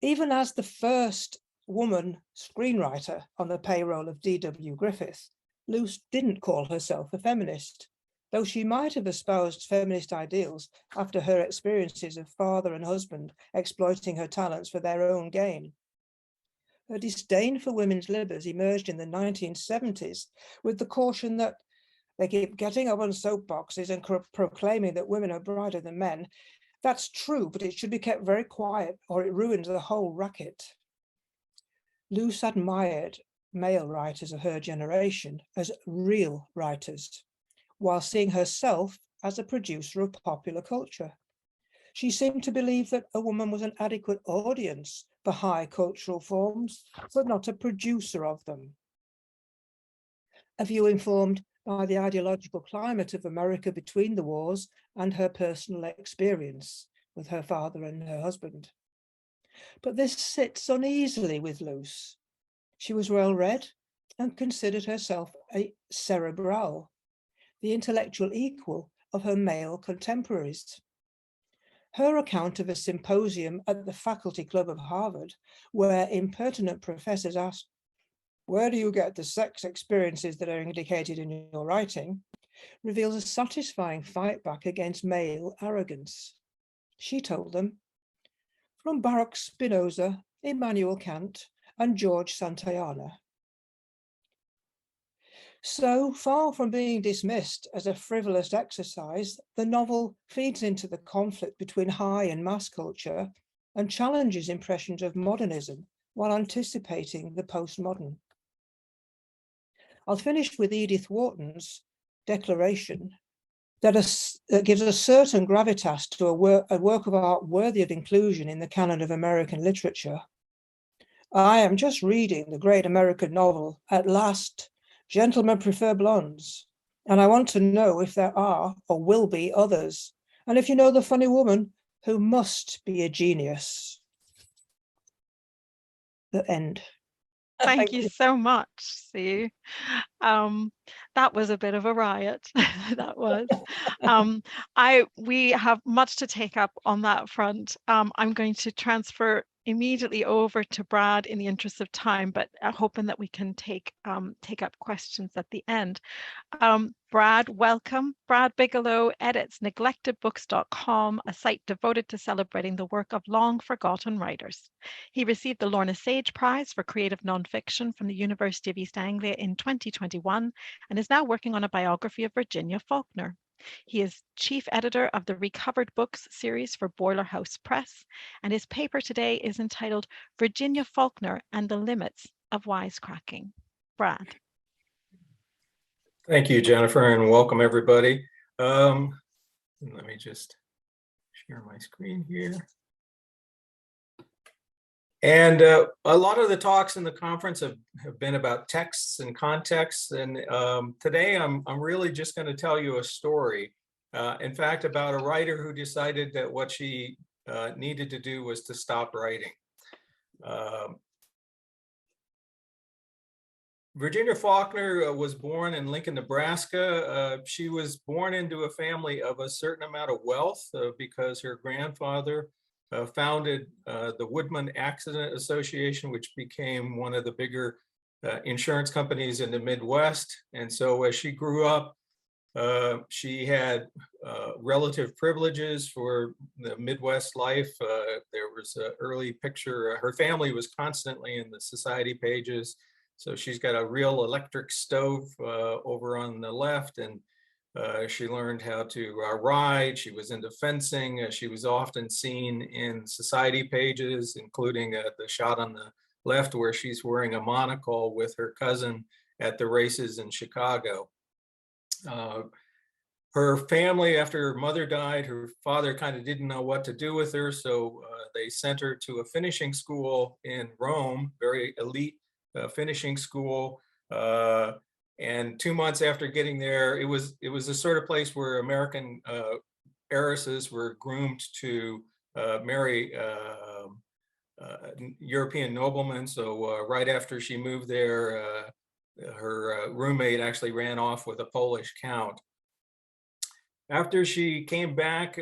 Even as the first woman screenwriter on the payroll of D.W. Griffith, Loos didn't call herself a feminist, though she might have espoused feminist ideals after her experiences of father and husband exploiting her talents for their own gain. Her disdain for women's libers emerged in the 1970s with the caution that they keep getting up on soapboxes and proclaiming that women are brighter than men. That's true, but it should be kept very quiet or it ruins the whole racket. Loos admired male writers of her generation as real writers, while seeing herself as a producer of popular culture. She seemed to believe that a woman was an adequate audience for high cultural forms, but not a producer of them. A view informed by the ideological climate of America between the wars and her personal experience with her father and her husband. But this sits uneasily with Loos. She was well read and considered herself a cerebral, the intellectual equal of her male contemporaries. Her account of a symposium at the Faculty Club of Harvard, where impertinent professors asked, "Where do you get the sex experiences that are indicated in your writing?" reveals a satisfying fight back against male arrogance. She told them, "From Baruch Spinoza, Immanuel Kant, and George Santayana." So far from being dismissed as a frivolous exercise, the novel feeds into the conflict between high and mass culture and challenges impressions of modernism while anticipating the postmodern. I'll finish with Edith Wharton's declaration that gives a certain gravitas to a work of art worthy of inclusion in the canon of American literature. "I am just reading the great American novel, At Last, Gentlemen Prefer Blondes, and I want to know if there are or will be others, and if you know the funny woman who must be a genius." The end. Thank you so much, Sue. That was a bit of a riot. That was. We have much to take up on that front. I'm going to transfer immediately over to Brad in the interest of time, but hoping that we can take up questions at the end. Brad, welcome. Brad Bigelow edits neglectedbooks.com, a site devoted to celebrating the work of long forgotten writers. He received the Lorna Sage Prize for Creative Nonfiction from the University of East Anglia in 2021 and is now working on a biography of Virginia Faulkner. He is chief editor of the Recovered Books series for Boiler House Press, and his paper today is entitled Virginia Faulkner and the Limits of Wisecracking. Brad. Thank you, Jennifer, and welcome everybody. Let me just share my screen here. And a lot of the talks in the conference have been about texts and contexts. And today I'm really just going to tell you a story. In fact, about a writer who decided that what she needed to do was to stop writing. Virginia Faulkner was born in Lincoln, Nebraska. She was born into a family of a certain amount of wealth because her grandfather founded the Woodman Accident Association, which became one of the bigger insurance companies in the Midwest. And so as she grew up, she had relative privileges for the Midwest life. There was an early picture. Her family was constantly in the society pages. So she's got a real electric stove over on the left, and she learned how to ride. She was into fencing. She was often seen in society pages, including the shot on left, where she's wearing a monocle with her cousin at the races in Chicago. Her family, after her mother died, her father kind of didn't know what to do with her, so they sent her to a finishing school in Rome, very elite finishing school. And 2 months after getting there, it was the sort of place where American heiresses were groomed to marry European noblemen. So right after she moved there, her roommate actually ran off with a Polish count. After she came back,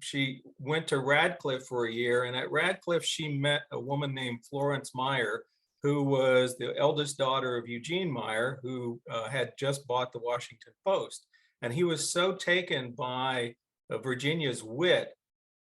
she went to Radcliffe for a year, and at Radcliffe she met a woman named Florence Meyer, who was the eldest daughter of Eugene Meyer, who had just bought the Washington Post. And he was so taken by Virginia's wit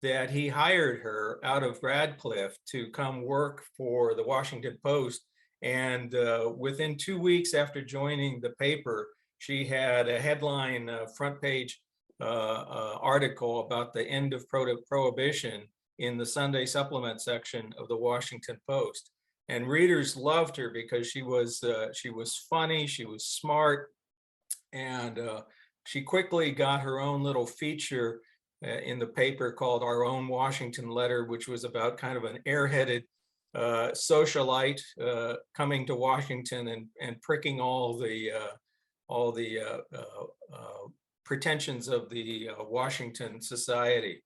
that he hired her out of Radcliffe to come work for the Washington Post. And within 2 weeks after joining the paper, she had a headline front page article about the end of prohibition in the Sunday supplement section of the Washington Post. And readers loved her because she was funny, she was smart, and she quickly got her own little feature in the paper called Our Own Washington Letter, which was about kind of an airheaded socialite coming to Washington and pricking all the pretensions of the Washington society.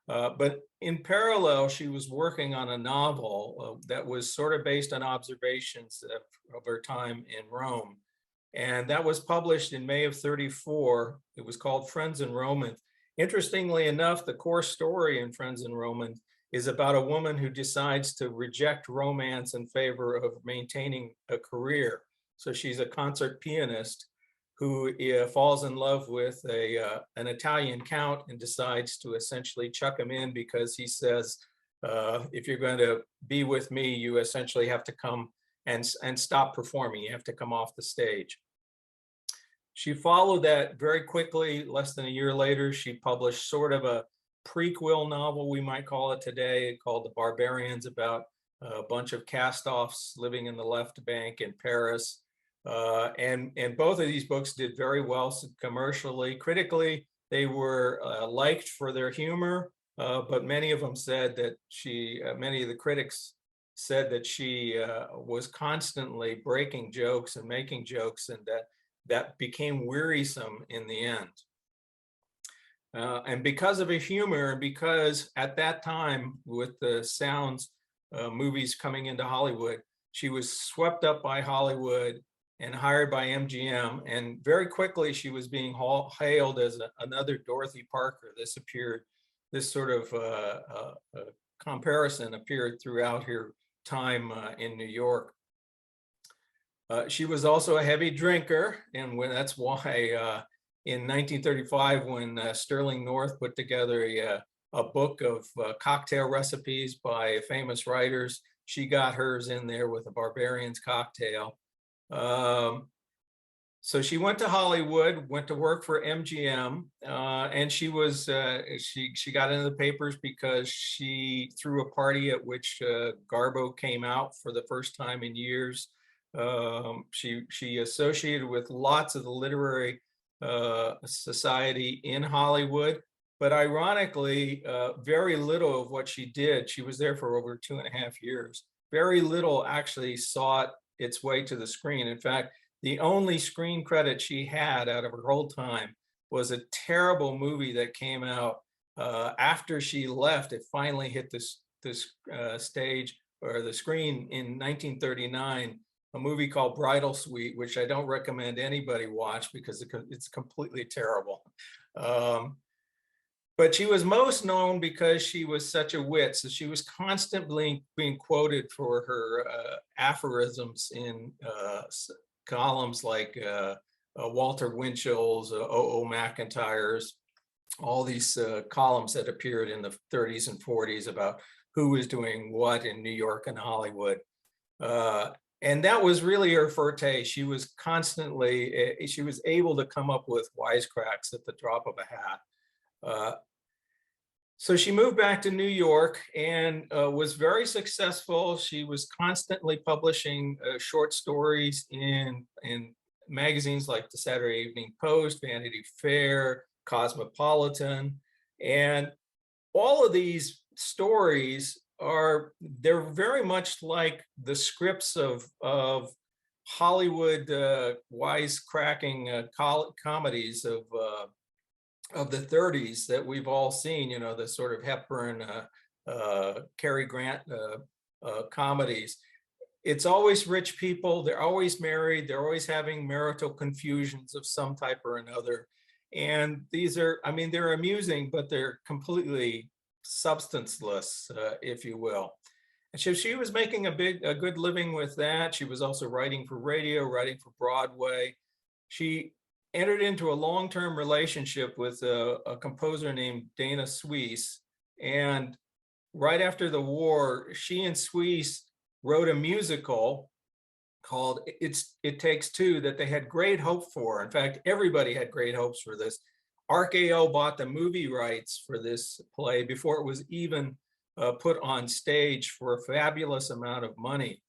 But in parallel, she was working on a novel that was sort of based on observations of her time in Rome. And that was published in May of '34. It was called Friends in Rome. Interestingly enough, the core story in Friends in Rome is about a woman who decides to reject romance in favor of maintaining a career. So she's a concert pianist who falls in love with an Italian count and decides to essentially chuck him in because he says, if you're going to be with me, you essentially have to come and stop performing. You have to come off the stage. She followed that very quickly. Less than a year later, she published sort of a prequel novel, we might call it today, called The Barbarians, about a bunch of cast-offs living in the left bank in Paris. And both of these books did very well commercially. Critically, they were liked for their humor, but many of them said that many of the critics said that she was constantly breaking jokes and making jokes, and that became wearisome in the end. And because of her humor, and because at that time, with the Sounds movies coming into Hollywood, she was swept up by Hollywood and hired by MGM. And very quickly, she was being hailed as another Dorothy Parker. This sort of comparison appeared throughout her time in New York. She was also a heavy drinker, and that's why in 1935, when Sterling North put together a book of cocktail recipes by famous writers, she got hers in there with a Barbarian's cocktail. So she went to Hollywood, went to work for MGM, and she got into the papers because she threw a party at which Garbo came out for the first time in years. She associated with lots of the literary society in Hollywood, but ironically, very little of what she did, she was there for over 2.5 years, very little actually sought its way to the screen. In fact, the only screen credit she had out of her whole time was a terrible movie that came out after she left. It finally hit this stage or the screen in 1939, a movie called Bridal Suite, which I don't recommend anybody watch because it's completely terrible. But she was most known because she was such a wit. So she was constantly being quoted for her aphorisms in columns like Walter Winchell's, O.O. McIntyre's, all these columns that appeared in the 30s and 40s about who was doing what in New York and Hollywood. And that was really her forte. She was constantly, she was able to come up with wisecracks at the drop of a hat. So she moved back to New York and was very successful. She was constantly publishing short stories in magazines like the Saturday Evening Post, Vanity Fair, Cosmopolitan. And all of these stories they're very much like the scripts of Hollywood wisecracking comedies of the 30s that we've all seen, you know, the sort of Hepburn, Cary Grant comedies. It's always rich people, they're always married, they're always having marital confusions of some type or another. And these are, I mean, they're amusing, but they're completely substanceless, if you will. And so she was making a good living with that. She was also writing for radio, writing for Broadway. She entered into a long-term relationship with a composer named Dana Suisse. And right after the war, she and Suisse wrote a musical called It Takes Two that they had great hope for. In fact, everybody had great hopes for this. RKO bought the movie rights for this play before it was even put on stage for a fabulous amount of money.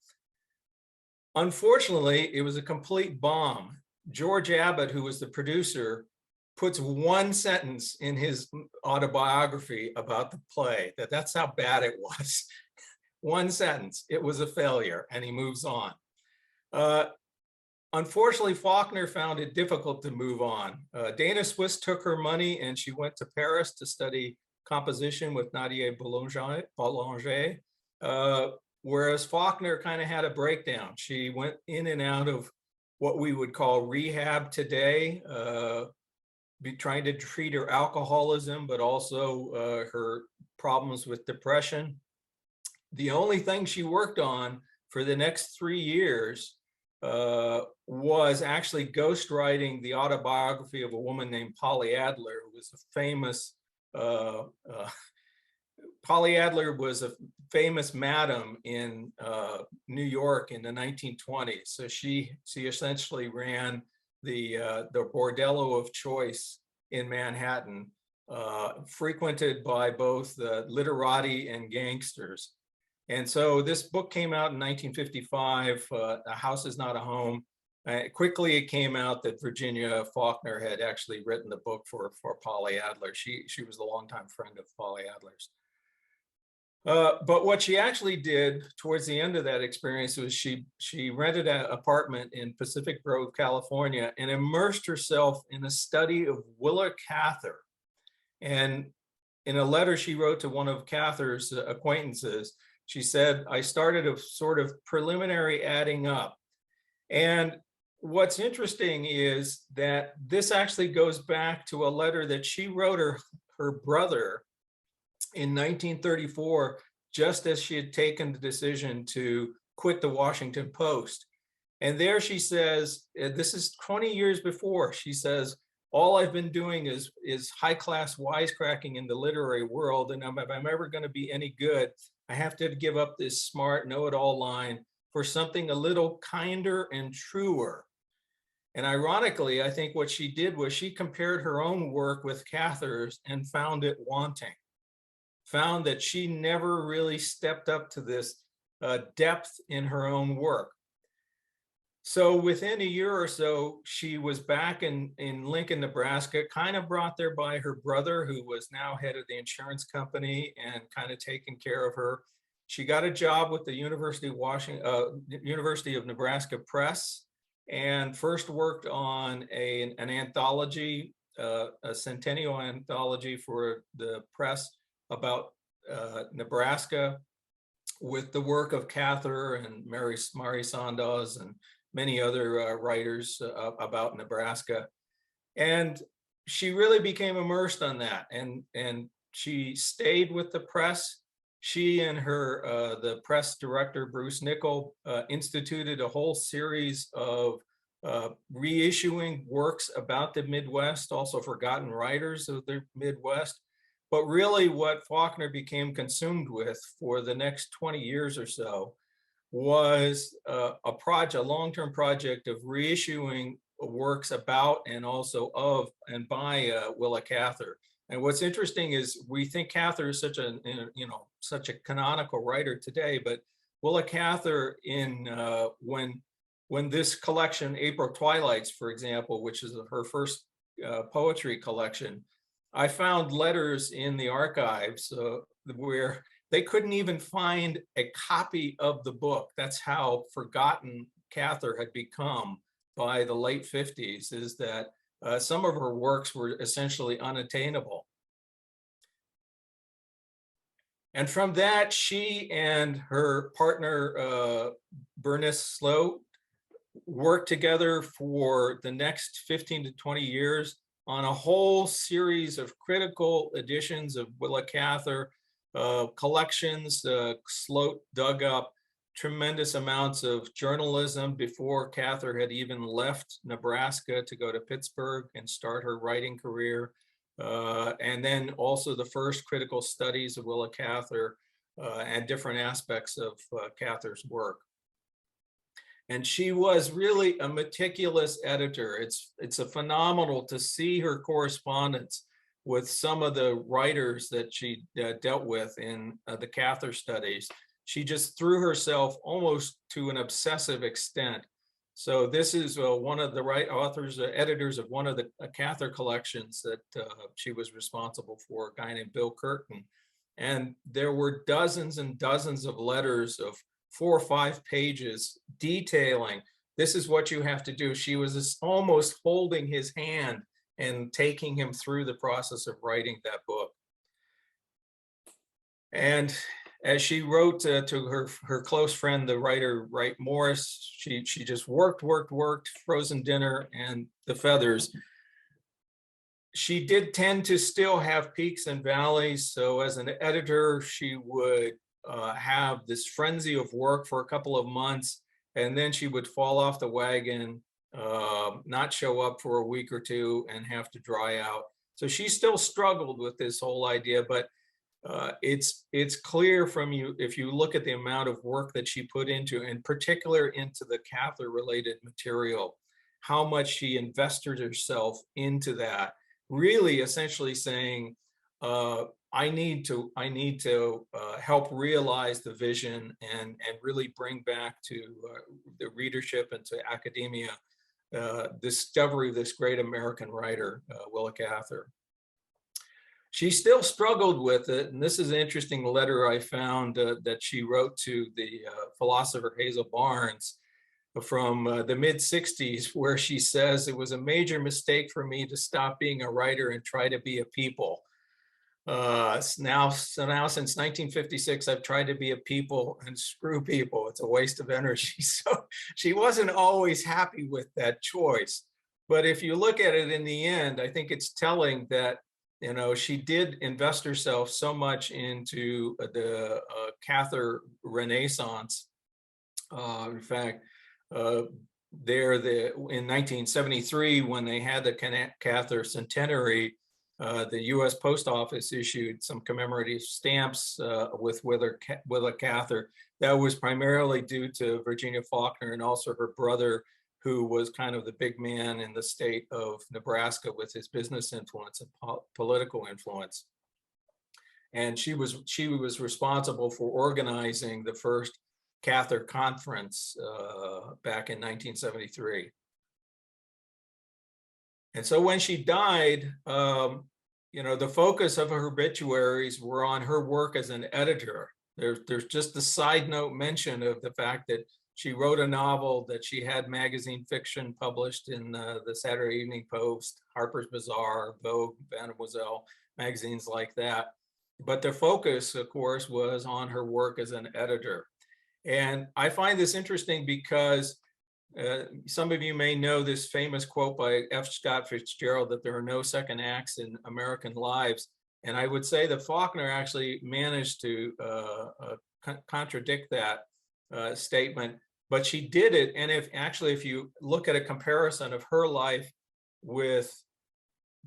Unfortunately, it was a complete bomb. George Abbott, who was the producer, puts one sentence in his autobiography about the play, that's how bad it was. One sentence, it was a failure, and he moves on. Unfortunately, Faulkner found it difficult to move on. Dana Suisse took her money and she went to Paris to study composition with Nadia Boulanger, whereas Faulkner kind of had a breakdown. She went in and out of what we would call rehab today, trying to treat her alcoholism, but also her problems with depression. The only thing she worked on for the next 3 years was actually ghostwriting the autobiography of a woman named Polly Adler, who was a famous, Polly Adler was a famous madam in New York in the 1920s. So she essentially ran the bordello of choice in Manhattan, frequented by both the literati and gangsters. And so this book came out in 1955, A House Is Not a Home. Quickly, it came out that Virginia Faulkner had actually written the book for Polly Adler. She was a longtime friend of Polly Adler's. But what she actually did towards the end of that experience was she rented an apartment in Pacific Grove, California, and immersed herself in a study of Willa Cather. And in a letter she wrote to one of Cather's acquaintances, she said, I started a sort of preliminary adding up. And what's interesting is that this actually goes back to a letter that she wrote her brother in 1934, just as she had taken the decision to quit the Washington Post. And there she says, this is 20 years before, she says, all I've been doing is high-class wisecracking in the literary world. And if I'm ever going to be any good, I have to give up this smart know-it-all line for something a little kinder and truer. And ironically, I think what she did was she compared her own work with Cather's and found it wanting, found that she never really stepped up to this depth in her own work. So within a year or so, she was back in Lincoln, Nebraska, kind of brought there by her brother, who was now head of the insurance company and kind of taking care of her. She got a job with the University of Nebraska Press, and first worked on an anthology, a centennial anthology for the press about Nebraska, with the work of Cather and Mary Sandoz and many other writers about Nebraska. And she really became immersed on that. And she stayed with the press. She and the press director, Bruce Nichol, instituted a whole series of reissuing works about the Midwest, also forgotten writers of the Midwest. But really what Faulkner became consumed with for the next 20 years or so was a long-term project of reissuing works about and also of and by Willa Cather. And what's interesting is we think Cather is such a, such a canonical writer today, but Willa Cather when this collection, April Twilights, for example, which is her first poetry collection, I found letters in the archives where they couldn't even find a copy of the book. That's how forgotten Cather had become by the late 50s, is that some of her works were essentially unattainable. And from that, she and her partner, Bernice Sloat, worked together for the next 15 to 20 years on a whole series of critical editions of Willa Cather collections. Sloat dug up tremendous amounts of journalism before Cather had even left Nebraska to go to Pittsburgh and start her writing career. And then also the first critical studies of Willa Cather and different aspects of Cather's work. And she was really a meticulous editor. It's a phenomenal to see her correspondence with some of the writers that she dealt with in the Cather studies. She just threw herself almost to an obsessive extent. So this is one of the editors of one of the Cather collections that she was responsible for, a guy named Bill Curtin. And there were dozens and dozens of letters of 4 or 5 pages detailing, this is what you have to do. She was almost holding his hand and taking him through the process of writing that book. And as she wrote to her close friend, the writer Wright Morris, she just worked, Frozen Dinner and The Feathers. She did tend to still have peaks and valleys. So as an editor, she would have this frenzy of work for a couple of months, and then she would fall off the wagon, not show up for a week or two, and have to dry out. So she still struggled with this whole idea, but it's clear from if you look at the amount of work that she put into, in particular into the Cather related material, how much she invested herself into that, really essentially saying, I need to help realize the vision and really bring back to the readership and to academia discovery of this great American writer, Willa Cather. She still struggled with it, and this is an interesting letter I found that she wrote to the philosopher Hazel Barnes from the mid-60s, where she says, it was a major mistake for me to stop being a writer and try to be a people. Now since 1956, I've tried to be a people, and screw people. It's a waste of energy. So she wasn't always happy with that choice. But if you look at it in the end, I think it's telling that, she did invest herself so much into the Cather Renaissance. In fact, in 1973, when they had the Cather centenary, the U.S. Post Office issued some commemorative stamps with Willa Cather. That was primarily due to Virginia Faulkner and also her brother, who was kind of the big man in the state of Nebraska with his business influence and political influence. And she was responsible for organizing the first Cather conference back in 1973. And so when she died, the focus of her obituaries were on her work as an editor. There's just a side note mention of the fact that she wrote a novel, that she had magazine fiction published in the Saturday Evening Post, Harper's Bazaar, Vogue, Mademoiselle, magazines like that. But the focus, of course, was on her work as an editor. And I find this interesting because some of you may know this famous quote by F. Scott Fitzgerald, that there are no second acts in American lives. And I would say that Faulkner actually managed to contradict that statement, but she did it. And if you look at a comparison of her life with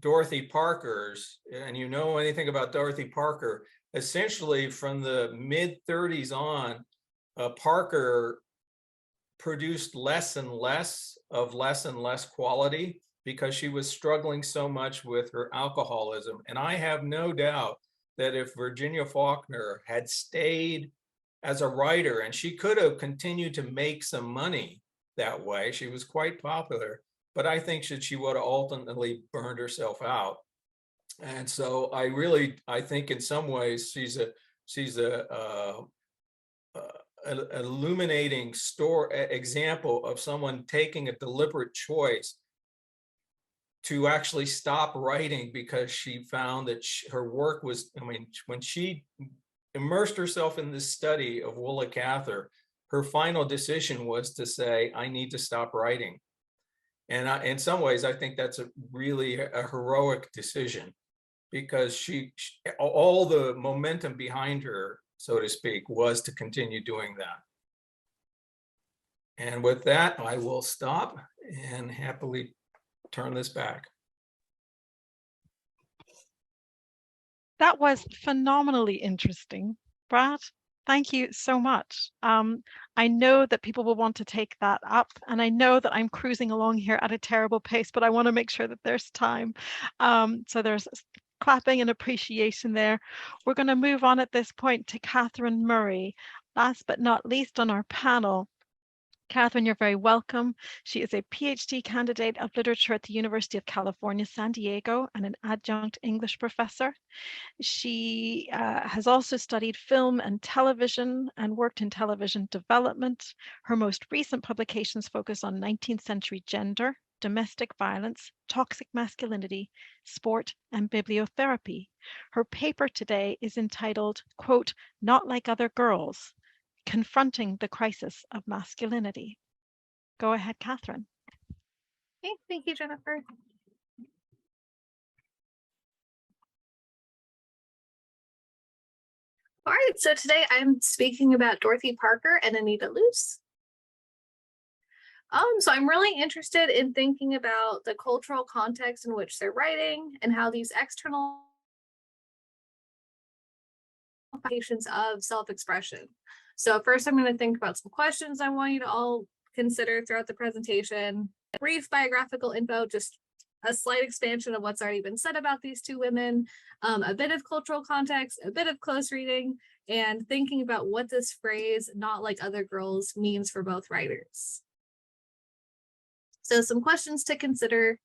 Dorothy Parker's, and you know anything about Dorothy Parker, essentially from the mid-30s on, Parker produced less and less quality. because she was struggling so much with her alcoholism. And I have no doubt that if Virginia Faulkner had stayed as a writer, and she could have continued to make some money that way, she was quite popular, but I think that she would have ultimately burned herself out. And so I think in some ways she's an illuminating example of someone taking a deliberate choice to actually stop writing because she found that her work was, I mean, when she immersed herself in this study of Willa Cather, her final decision was to say, I need to stop writing. And in some ways, I think that's really a heroic decision, because all the momentum behind her, so to speak, was to continue doing that. And with that, I will stop and happily turn this back. That was phenomenally interesting, Brad. Thank you so much. I know that people will want to take that up, and I know that I'm cruising along here at a terrible pace, but I want to make sure that there's time. So there's clapping and appreciation there. We're going to move on at this point to Katherine Murray, last but not least on our panel. Katherine, you're very welcome. She is a PhD candidate of literature at the University of California, San Diego, and an adjunct English professor. She has also studied film and television and worked in television development. Her most recent publications focus on 19th century gender, domestic violence, toxic masculinity, sport, and bibliotherapy. Her paper today is entitled, quote, "Not Like Other Girls, Confronting the Crisis of Masculinity." Go ahead, Katherine. Okay, thank you, Jennifer. All right, so today I'm speaking about Dorothy Parker and Anita Loos. So I'm really interested in thinking about the cultural context in which they're writing and how these external implications of self-expression. So first I'm going to think about some questions I want you to all consider throughout the presentation, brief biographical info, just a slight expansion of what's already been said about these two women, a bit of cultural context, a bit of close reading, and thinking about what this phrase, "not like other girls," means for both writers. So some questions to consider.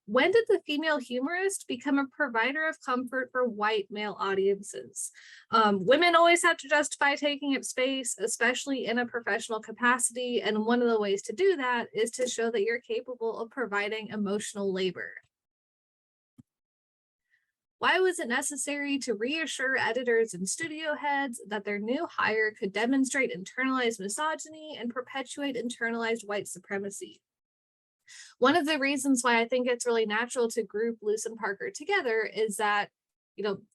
When did the female humorist become a provider of comfort for white male audiences? Women always have to justify taking up space, especially in a professional capacity. And one of the ways to do that is to show that you're capable of providing emotional labor. Why was it necessary to reassure editors and studio heads that their new hire could demonstrate internalized misogyny and perpetuate internalized white supremacy? One of the reasons why I think it's really natural to group Loos and Parker together is that,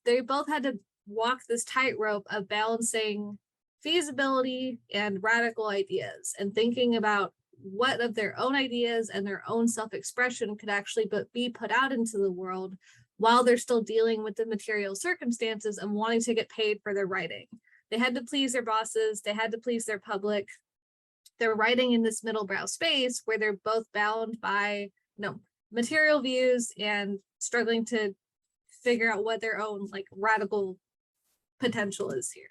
they both had to walk this tightrope of balancing feasibility and radical ideas and thinking about what of their own ideas and their own self-expression could actually be put out into the world while they're still dealing with the material circumstances and wanting to get paid for their writing. They had to please their bosses, they had to please their public. They're writing in this middle brow space where they're both bound by material views and struggling to figure out what their own radical potential is here.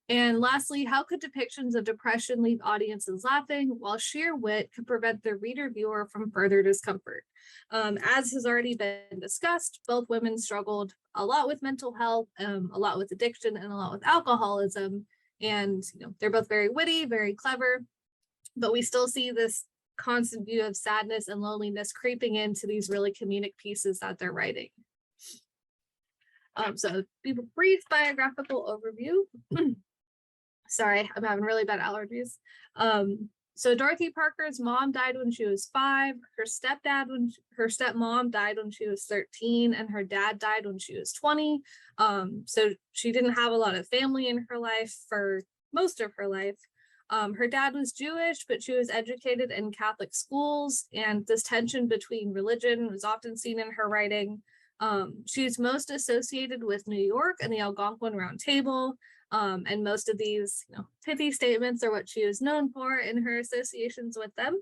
And lastly, how could depictions of depression leave audiences laughing while sheer wit could prevent the reader viewer from further discomfort? As has already been discussed, both women struggled a lot with mental health, a lot with addiction, and a lot with alcoholism. And they're both very witty, very clever, but we still see this constant view of sadness and loneliness creeping into these really comedic pieces that they're writing. So brief biographical overview. Sorry, I'm having really bad allergies. So Dorothy Parker's mom died when she was 5. Her stepmom died when she was 13, and her dad died when she was 20. So she didn't have a lot of family in her life for most of her life. Her dad was Jewish, but she was educated in Catholic schools, and this tension between religion was often seen in her writing. She's most associated with New York and the Algonquin Round Table. And most of these pithy statements are what she is known for in her associations with them.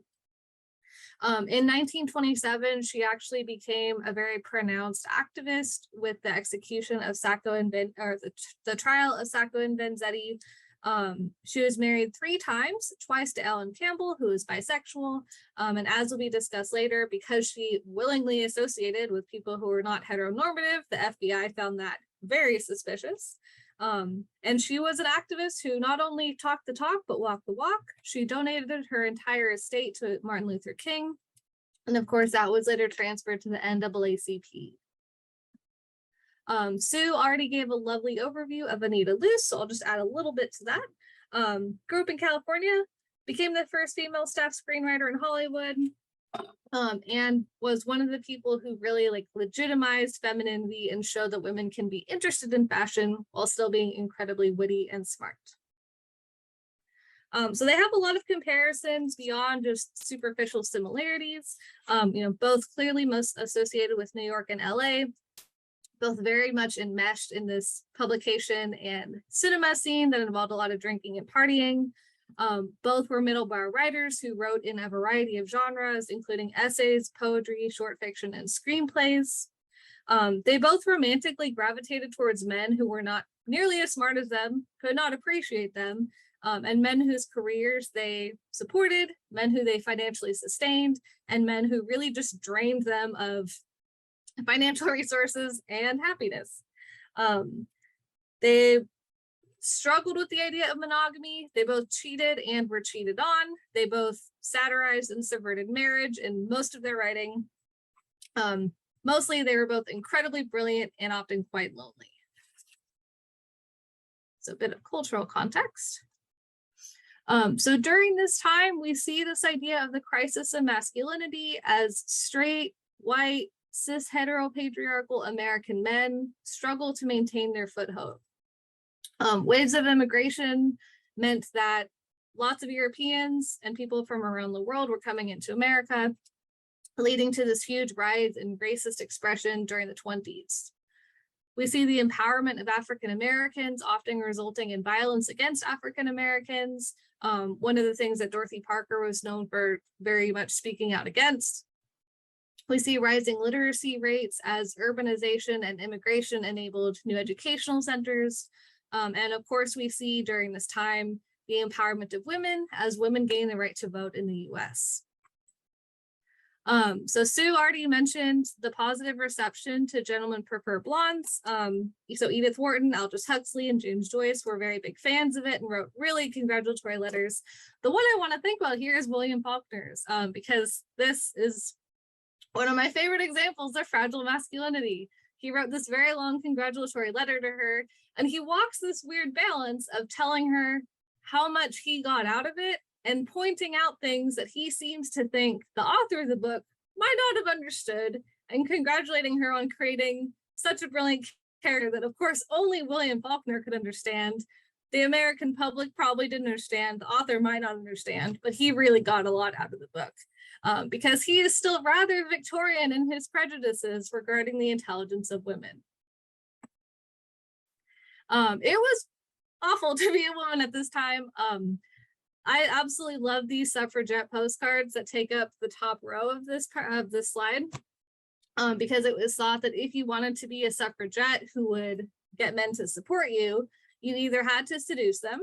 In 1927, she actually became a very pronounced activist with the execution of Sacco and the trial of Sacco and Vanzetti. She was married 3 times, twice to Ellen Campbell, who is bisexual, and as will be discussed later, because she willingly associated with people who were not heteronormative, the FBI found that very suspicious. And she was an activist who not only talked the talk, but walked the walk. She donated her entire estate to Martin Luther King. And of course, that was later transferred to the NAACP. Sue already gave a lovely overview of Anita Loos, so I'll just add a little bit to that. Grew up in California, became the first female staff screenwriter in Hollywood, and was one of the people who really legitimized femininity and showed that women can be interested in fashion while still being incredibly witty and smart. So they have a lot of comparisons beyond just superficial similarities, both clearly most associated with New York and LA, both very much enmeshed in this publication and cinema scene that involved a lot of drinking and partying. Both were middle-bar writers who wrote in a variety of genres, including essays, poetry, short fiction, and screenplays. They both romantically gravitated towards men who were not nearly as smart as them, could not appreciate them, and men whose careers they supported, men who they financially sustained, and men who really just drained them of financial resources and happiness. They struggled with the idea of monogamy. They both cheated and were cheated on. They both satirized and subverted marriage in most of their writing. Mostly, they were both incredibly brilliant and often quite lonely. So a bit of cultural context. So during this time, we see this idea of the crisis of masculinity as straight, white, cis heteropatriarchal American men struggle to maintain their foothold. Waves of immigration meant that lots of Europeans and people from around the world were coming into America, leading to this huge rise in racist expression during the 20s. We see the empowerment of African Americans often resulting in violence against African Americans. One of the things that Dorothy Parker was known for very much speaking out against. We see rising literacy rates as urbanization and immigration enabled new educational centers. And of course, we see during this time the empowerment of women as women gain the right to vote in the US. So Sue already mentioned the positive reception to Gentlemen Prefer Blondes. So Edith Wharton, Aldous Huxley, and James Joyce were very big fans of it and wrote really congratulatory letters. The one I want to think about here is William Faulkner's, because this is one of my favorite examples of fragile masculinity. He wrote this very long congratulatory letter to her, and he walks this weird balance of telling her how much he got out of it and pointing out things that he seems to think the author of the book might not have understood, and congratulating her on creating such a brilliant character that, of course, only William Faulkner could understand. The American public probably didn't understand, the author might not understand, but he really got a lot out of the book. Because he is still rather Victorian in his prejudices regarding the intelligence of women. It was awful to be a woman at this time. I absolutely love these suffragette postcards that take up the top row of this slide, because it was thought that if you wanted to be a suffragette who would get men to support you, you either had to seduce them,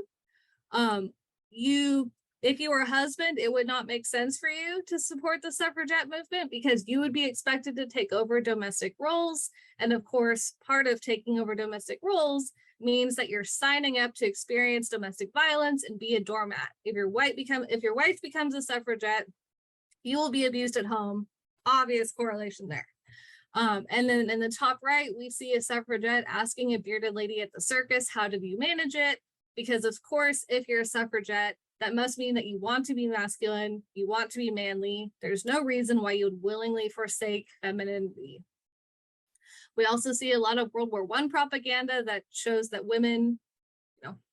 if you were a husband, it would not make sense for you to support the suffragette movement because you would be expected to take over domestic roles. And of course, part of taking over domestic roles means that you're signing up to experience domestic violence and be a doormat. If your wife becomes a suffragette, you will be abused at home. Obvious correlation there. And then in the top right, we see a suffragette asking a bearded lady at the circus, how did you manage it? Because of course, if you're a suffragette, that must mean that you want to be masculine, you want to be manly. There's no reason why you would willingly forsake femininity. We also see a lot of World War I propaganda that shows that women,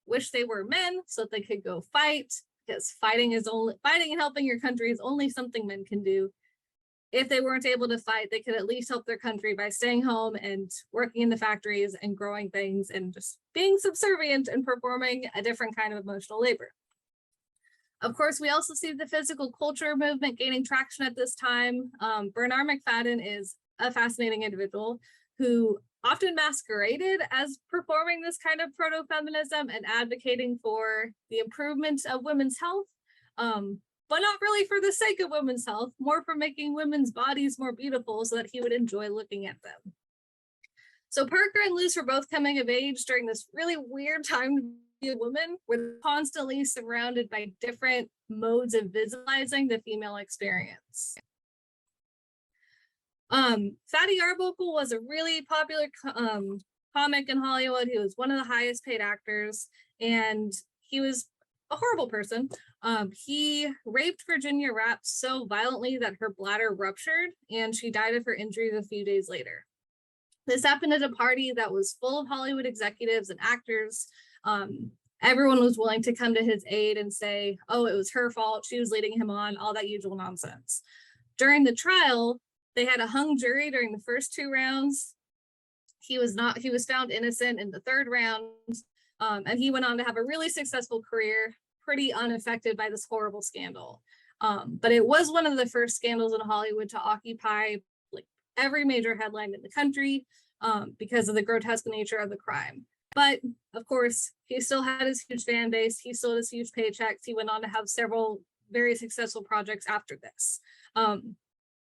wish they were men so that they could go fight, because fighting and helping your country is only something men can do. If they weren't able to fight, they could at least help their country by staying home and working in the factories and growing things and just being subservient and performing a different kind of emotional labor. Of course, we also see the physical culture movement gaining traction at this time. Bernard McFadden is a fascinating individual who often masqueraded as performing this kind of proto-feminism and advocating for the improvement of women's health, but not really for the sake of women's health, more for making women's bodies more beautiful so that he would enjoy looking at them. So Parker and Loos were both coming of age during this really weird time to be a woman. We're constantly surrounded by different modes of visualizing the female experience. Fatty Arbuckle was a really popular comic in Hollywood. He was one of the highest paid actors, and he was a horrible person. He raped Virginia Rapp so violently that her bladder ruptured, and she died of her injuries a few days later. This happened at a party that was full of Hollywood executives and actors. Everyone was willing to come to his aid and say, oh, it was her fault, she was leading him on, all that usual nonsense. During the trial, they had a hung jury during the first 2 rounds. He was found innocent in the 3rd round, and he went on to have a really successful career, pretty unaffected by this horrible scandal. But it was one of the first scandals in Hollywood to occupy like every major headline in the country because of the grotesque nature of the crime. But of course, he still had his huge fan base. He still had his huge paychecks. He went on to have several very successful projects after this.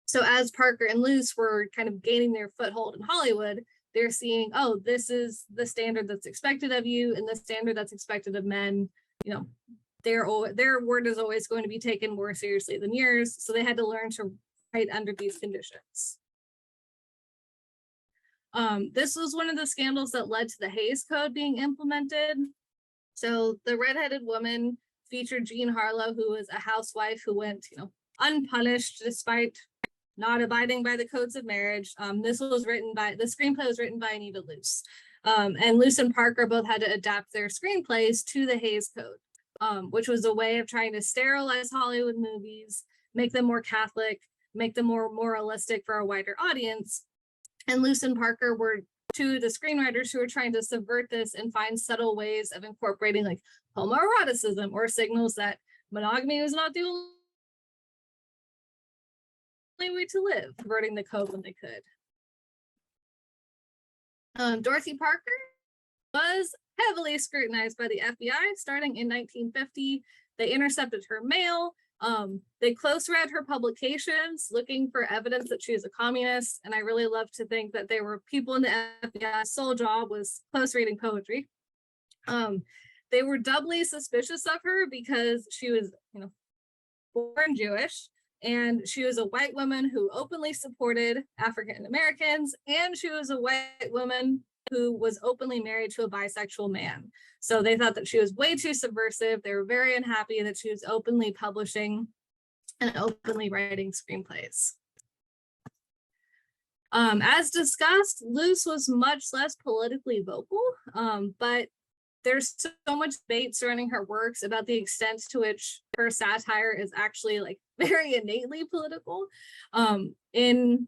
So as Parker and Loos were kind of gaining their foothold in Hollywood, they're seeing, oh, this is the standard that's expected of you and the standard that's expected of men. You know, their word is always going to be taken more seriously than yours. So they had to learn to write under these conditions. This was one of the scandals that led to the Hays Code being implemented. So the redheaded woman featured Jean Harlow, who was a housewife who went, unpunished despite not abiding by the codes of marriage. The screenplay was written by Anita Loos. And Loos and Parker both had to adapt their screenplays to the Hays Code, which was a way of trying to sterilize Hollywood movies, make them more Catholic, make them more moralistic for a wider audience. And Loos and Parker were two of the screenwriters who were trying to subvert this and find subtle ways of incorporating like homoeroticism or signals that monogamy was not the only way to live, subverting the code when they could. Dorothy Parker was heavily scrutinized by the FBI starting in 1950. They intercepted her mail. They close read her publications looking for evidence that she was a communist. And I really love to think that there were people in the FBI's sole job was close reading poetry. They were doubly suspicious of her because she was, born Jewish, and she was a white woman who openly supported African Americans, and she was a white woman who was openly married to a bisexual man. So they thought that she was way too subversive. They were very unhappy that she was openly publishing and openly writing screenplays. As discussed, Loos was much less politically vocal, but there's so much debate surrounding her works about the extent to which her satire is actually like very innately political. In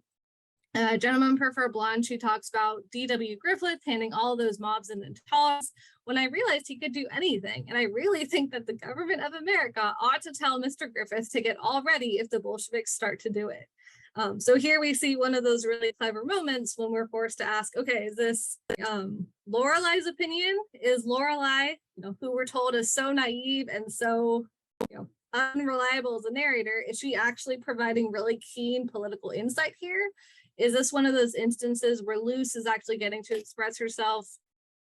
Gentlemen Prefer Blonde, she talks about D.W. Griffith handing all those mobs an intolerance when I realized he could do anything. And I really think that the government of America ought to tell Mr. Griffith to get all ready if the Bolsheviks start to do it. So here we see one of those really clever moments when we're forced to ask, okay, is this Lorelai's opinion? Is Lorelai, who we're told is so naive and so, unreliable as a narrator, is she actually providing really keen political insight here? Is this one of those instances where Loos is actually getting to express herself?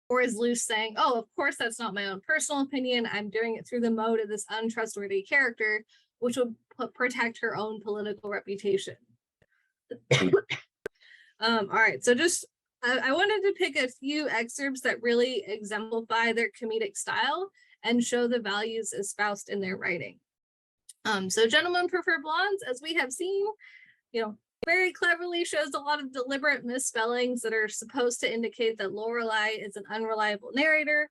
Or is Loos saying, oh, of course, that's not my own personal opinion. I'm doing it through the mode of this untrustworthy character, which would protect her own political reputation. All right, so just I wanted to pick a few excerpts that really exemplify their comedic style and show the values espoused in their writing. So Gentlemen Prefer Blondes, as we have seen, very cleverly shows a lot of deliberate misspellings that are supposed to indicate that Lorelai is an unreliable narrator.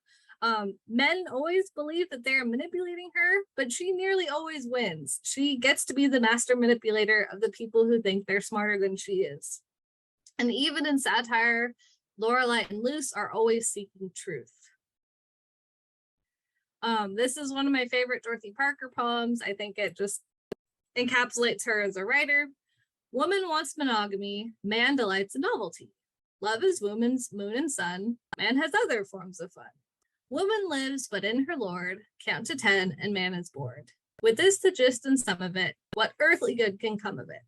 Men always believe that they're manipulating her, but she nearly always wins. She gets to be the master manipulator of the people who think they're smarter than she is. And even in satire, Lorelai and Loos are always seeking truth. This is one of my favorite Dorothy Parker poems. I think it just encapsulates her as a writer. Woman wants monogamy, man delights in novelty. Love is woman's moon and sun, man has other forms of fun. Woman lives but in her lord, count to 10 and man is bored. With this the gist and some of it, what earthly good can come of it.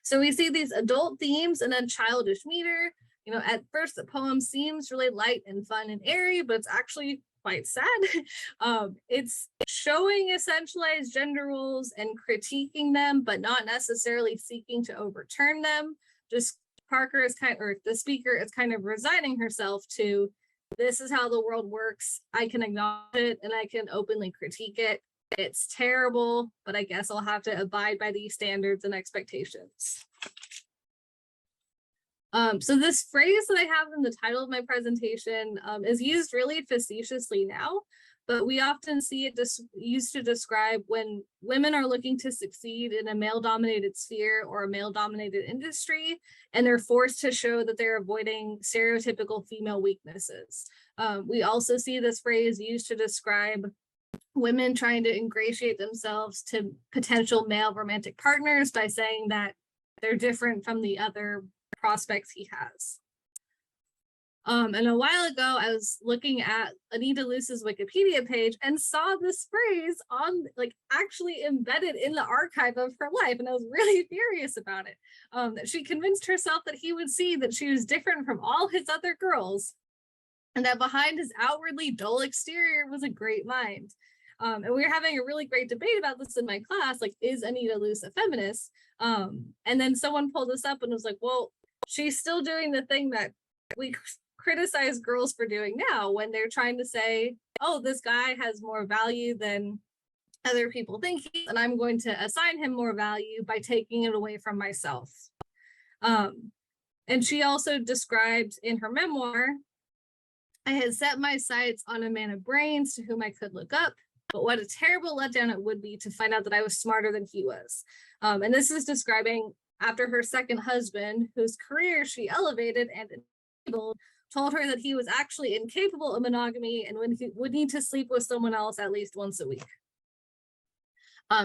So we see these adult themes in a childish meter. You know, at first the poem seems really light and fun and airy, but it's actually quite sad. It's showing essentialized gender roles and critiquing them, but not necessarily seeking to overturn them. Just Parker is the speaker is kind of resigning herself to, this is how the world works. I can acknowledge it and I can openly critique it. It's terrible, but I guess I'll have to abide by these standards and expectations. So this phrase that I have in the title of my presentation is used really facetiously now, but we often see it used to describe when women are looking to succeed in a male-dominated sphere or a male-dominated industry, and they're forced to show that they're avoiding stereotypical female weaknesses. We also see this phrase used to describe women trying to ingratiate themselves to potential male romantic partners by saying that they're different from the other prospects he has. And a while ago, I was looking at Anita Loos's Wikipedia page and saw this phrase on, actually embedded in the archive of her life. And I was really furious about it. That she convinced herself that he would see that she was different from all his other girls, and that behind his outwardly dull exterior was a great mind. And we were having a really great debate about this in my class, is Anita Loos a feminist? And then someone pulled this up and was like, well, she's still doing the thing that we criticize girls for doing now when they're trying to say, oh, this guy has more value than other people think he is, and I'm going to assign him more value by taking it away from myself. And she also described in her memoir, I had set my sights on a man of brains to whom I could look up, but what a terrible letdown it would be to find out that I was smarter than he was. And this is describing after her second husband, whose career she elevated and enabled, told her that he was actually incapable of monogamy and would need to sleep with someone else at least once a week.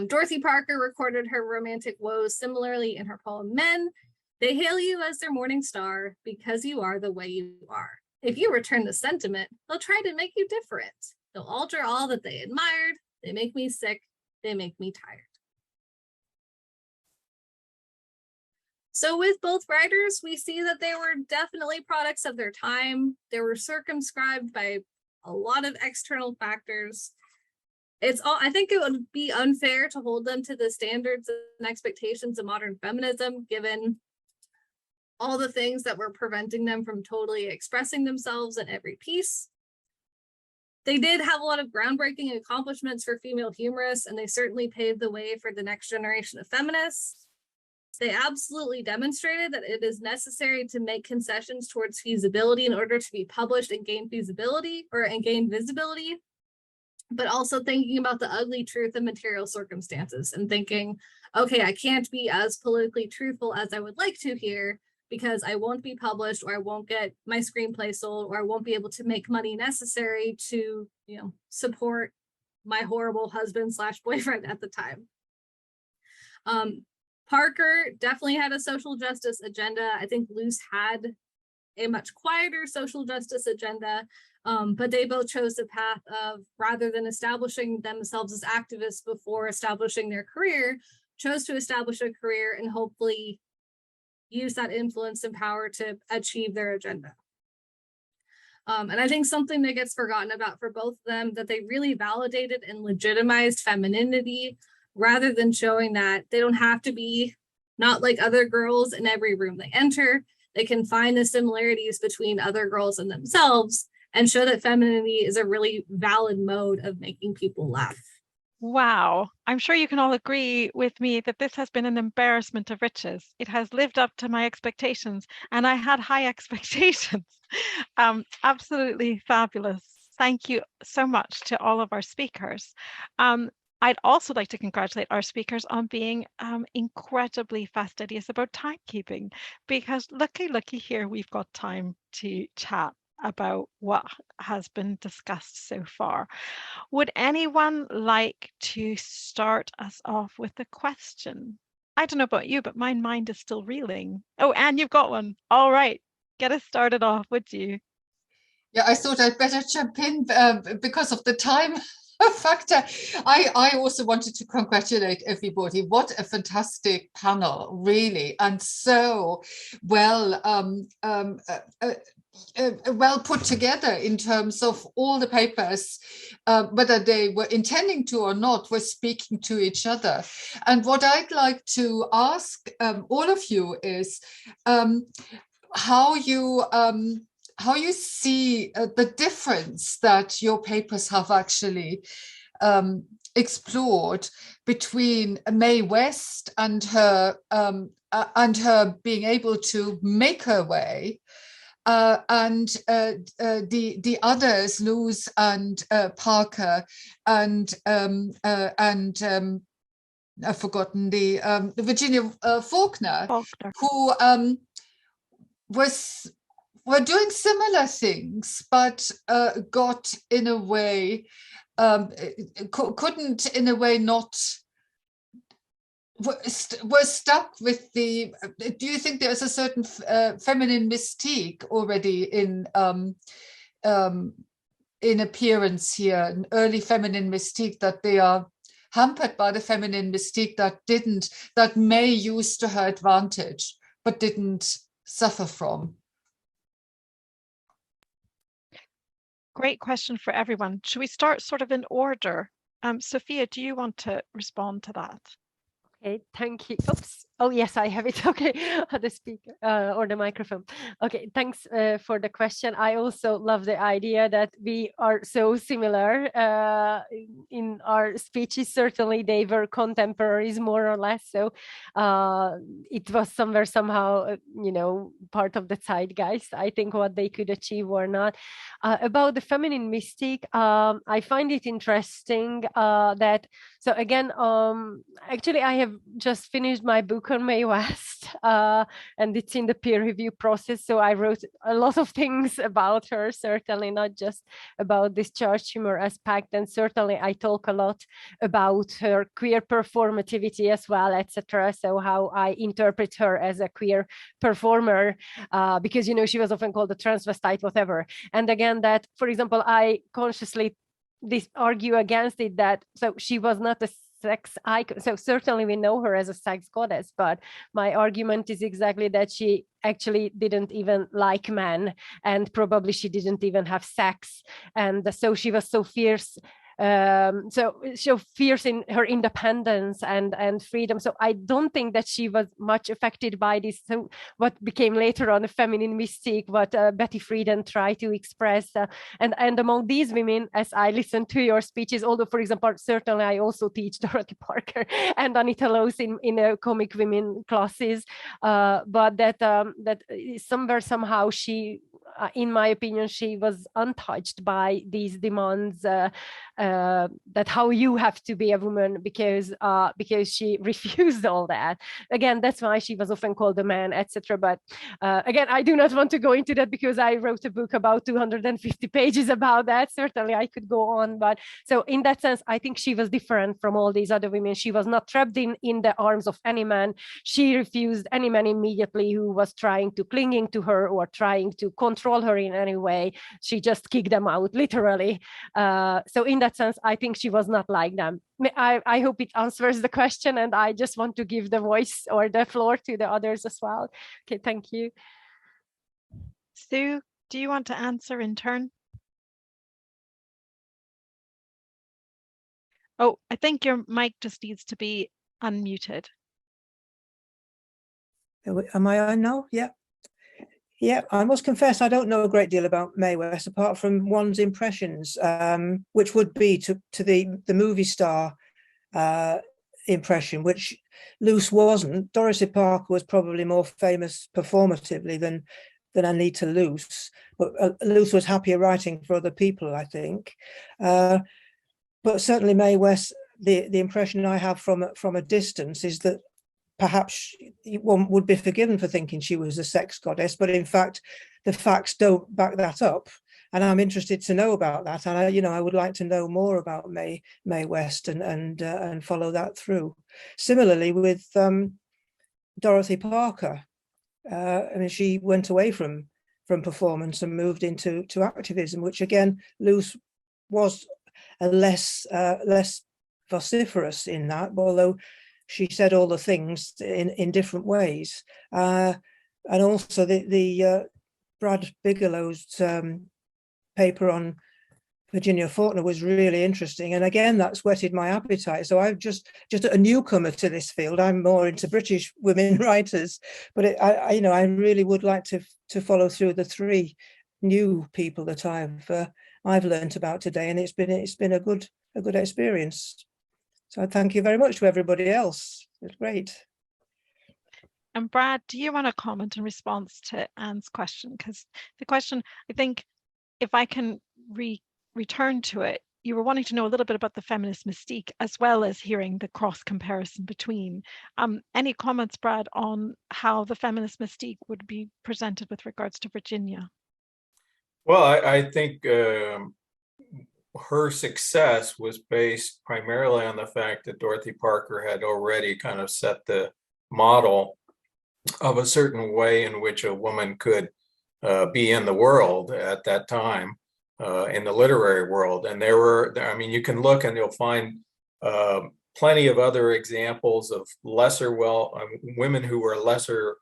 Dorothy Parker recorded her romantic woes similarly in her poem Men. They hail you as their morning star because you are the way you are. If you return the sentiment, they'll try to make you different. They'll alter all that they admired. They make me sick. They make me tired. So with both writers, we see that they were definitely products of their time. They were circumscribed by a lot of external factors. I think it would be unfair to hold them to the standards and expectations of modern feminism, given all the things that were preventing them from totally expressing themselves in every piece. They did have a lot of groundbreaking accomplishments for female humorists, and they certainly paved the way for the next generation of feminists. They absolutely demonstrated that it is necessary to make concessions towards feasibility in order to be published and gain visibility, but also thinking about the ugly truth of material circumstances and thinking, okay, I can't be as politically truthful as I would like to here because I won't be published, or I won't get my screenplay sold, or I won't be able to make money necessary to, support my horrible husband/boyfriend at the time. Parker definitely had a social justice agenda. I think Loos had a much quieter social justice agenda, but they both chose the path of, rather than establishing themselves as activists before establishing their career, chose to establish a career and hopefully use that influence and power to achieve their agenda. And I think something that gets forgotten about for both of them, that they really validated and legitimized femininity, rather than showing that they don't have to be not like other girls in every room they enter. They can find the similarities between other girls and themselves and show that femininity is a really valid mode of making people laugh. Wow. I'm sure you can all agree with me that this has been an embarrassment of riches. It has lived up to my expectations, and I had high expectations. Absolutely fabulous. Thank you so much to all of our speakers. I'd also like to congratulate our speakers on being incredibly fastidious about timekeeping, because looky here, we've got time to chat. about what has been discussed so far. Would anyone like to start us off with a question? I don't know about you, but my mind is still reeling. Oh, Anne, you've got one. All right, get us started off, would you? Yeah, I thought I'd better jump in because of the time factor. I also wanted to congratulate everybody. What a fantastic panel, really, and so well well put together in terms of all the papers, whether they were intending to or not, were speaking to each other. And what I'd like to ask all of you is how you see the difference that your papers have actually explored between Mae West and her being able to make her way, and the others, Loos and Parker, and I've forgotten the Virginia Faulkner, who were doing similar things, but got in a way, couldn't in a way not, were stuck with the, do you think there's a certain feminine mystique already in appearance here, an early feminine mystique, that they are hampered by the feminine mystique that May use to her advantage, but didn't suffer from? Great question for everyone. Should we start sort of in order? Zsófia, do you want to respond to that? Okay, thank you. Oops. Oh, yes, I have it. Okay, the speaker or the microphone. Okay, thanks for the question. I also love the idea that we are so similar in our speeches. Certainly, they were contemporaries, more or less. So it was somewhere somehow, part of the zeitgeist. I think what they could achieve or not. About the feminine mystique, I find it interesting that. So again, actually, I have just finished my book on Mae West, and it's in the peer review process. So I wrote a lot of things about her, certainly not just about this charged humor aspect. And certainly I talk a lot about her queer performativity as well, etc. So how I interpret her as a queer performer, because, she was often called a transvestite, whatever. And again, that, for example, I consciously argue against it, that so she was not a sex icon. So certainly we know her as a sex goddess, but my argument is exactly that she actually didn't even like men, and probably she didn't even have sex, and so she was so fierce. So fierce in her independence and freedom. So I don't think that she was much affected by this. So what became later on a feminine mystique, what Betty Friedan tried to express. And among these women, as I listened to your speeches, although, for example, certainly I also teach Dorothy Parker and Anita Loos in comic women classes, but that somewhere somehow she, in my opinion, she was untouched by these demands, that how you have to be a woman, because she refused all that. Again, that's why she was often called a man, etc. But again, I do not want to go into that, because I wrote a book about 250 pages about that. Certainly I could go on, but so in that sense, I think she was different from all these other women. She was not trapped in the arms of any man. She refused any man immediately who was trying to clinging to her or trying to control her in any way. She just kicked them out, literally. So in that sense, I think she was not like them. I hope it answers the question, and I just want to give the voice or the floor to the others as well. Okay, thank you. Sue, do you want to answer in turn? Oh, I think your mic just needs to be unmuted. Am I on now? Yeah. Yeah, I must confess I don't know a great deal about Mae West, apart from one's impressions, which would be to the movie star impression, which Loos wasn't. Dorothy Parker was probably more famous performatively than Anita Loos, but Loos was happier writing for other people, I think. But certainly Mae West, the impression I have from a distance is that perhaps one would be forgiven for thinking she was a sex goddess, but in fact, the facts don't back that up. And I'm interested to know about that. And I would like to know more about Mae West and follow that through. Similarly with Dorothy Parker. I mean, she went away from performance and moved into activism, which again, Loos was a less vociferous in that, although she said all the things in different ways. And also the Brad Bigelow's paper on Virginia Faulkner was really interesting, and again that's whetted my appetite. So I'm just a newcomer to this field. I'm more into British women writers, but I really would like to follow through the three new people that I've learned about today, and it's been a good experience. So I thank you very much to everybody else. It's great. And Brad, do you want to comment in response to Anne's question? Because the question, I think, if I can return to it, you were wanting to know a little bit about the feminist mystique, as well as hearing the cross comparison between. Any comments, Brad, on how the feminist mystique would be presented with regards to Virginia? Well, I think her success was based primarily on the fact that Dorothy Parker had already kind of set the model of a certain way in which a woman could be in the world at that time, in the literary world. And I mean, you can look and you'll find plenty of other examples of women who were lesser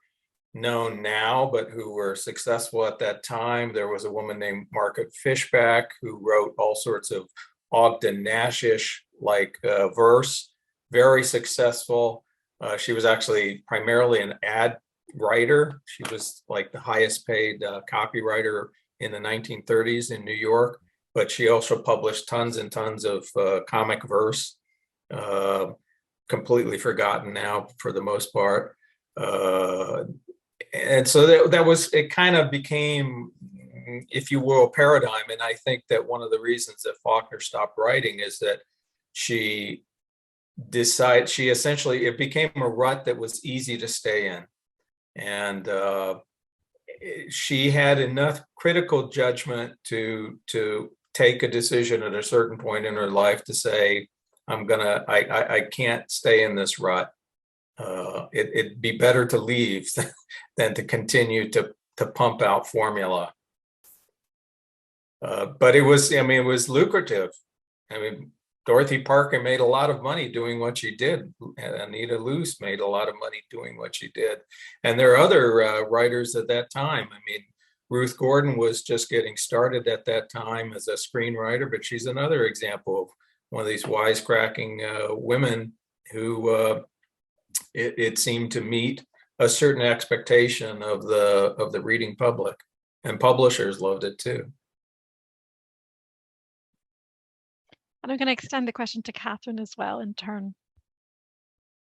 known now, but who were successful at that time. There was a woman named Margaret Fishback who wrote all sorts of Ogden Nashish like verse, very successful. She was actually primarily an ad writer. She was like the highest paid copywriter in the 1930s in New York, but she also published tons and tons of comic verse, completely forgotten now for the most part. And so it kind of became, if you will, a paradigm. And I think that one of the reasons that Faulkner stopped writing is that she essentially, it became a rut that was easy to stay in. And she had enough critical judgment to take a decision at a certain point in her life to say, I can't stay in this rut. It'd be better to leave than to continue to pump out formula. But it was lucrative. I mean, Dorothy Parker made a lot of money doing what she did. Anita Loos made a lot of money doing what she did. And there are other writers at that time. I mean, Ruth Gordon was just getting started at that time as a screenwriter, but she's another example of one of these wisecracking women who it seemed to meet a certain expectation of the reading public, and publishers loved it too. And I'm going to extend the question to Katherine as well in turn.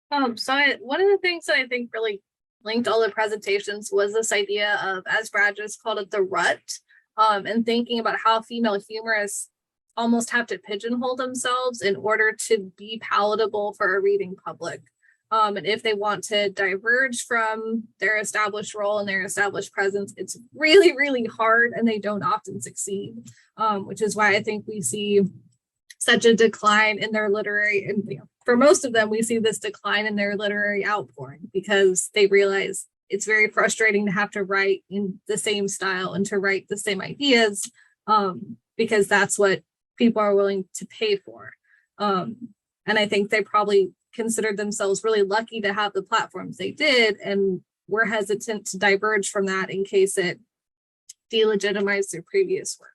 One of the things that I think really linked all the presentations was this idea of, as Brad just called it, the rut, and thinking about how female humorists almost have to pigeonhole themselves in order to be palatable for a reading public. And if they want to diverge from their established role and their established presence, it's really, really hard, and they don't often succeed, which is why I think we see such a decline in their literary, and for most of them, we see this decline in their literary outpouring because they realize it's very frustrating to have to write in the same style and to write the same ideas, because that's what people are willing to pay for. And I think they probably considered themselves really lucky to have the platforms they did, and were hesitant to diverge from that in case it delegitimized their previous work.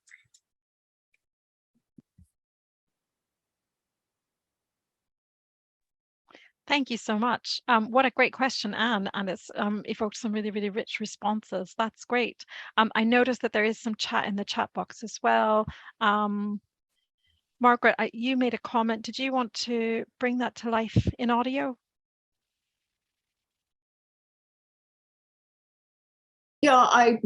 Thank you so much. What a great question, Anne, and it's evoked some really, really rich responses. That's great. I noticed that there is some chat in the chat box as well. Margaret, you made a comment. Did you want to bring that to life in audio? Yeah,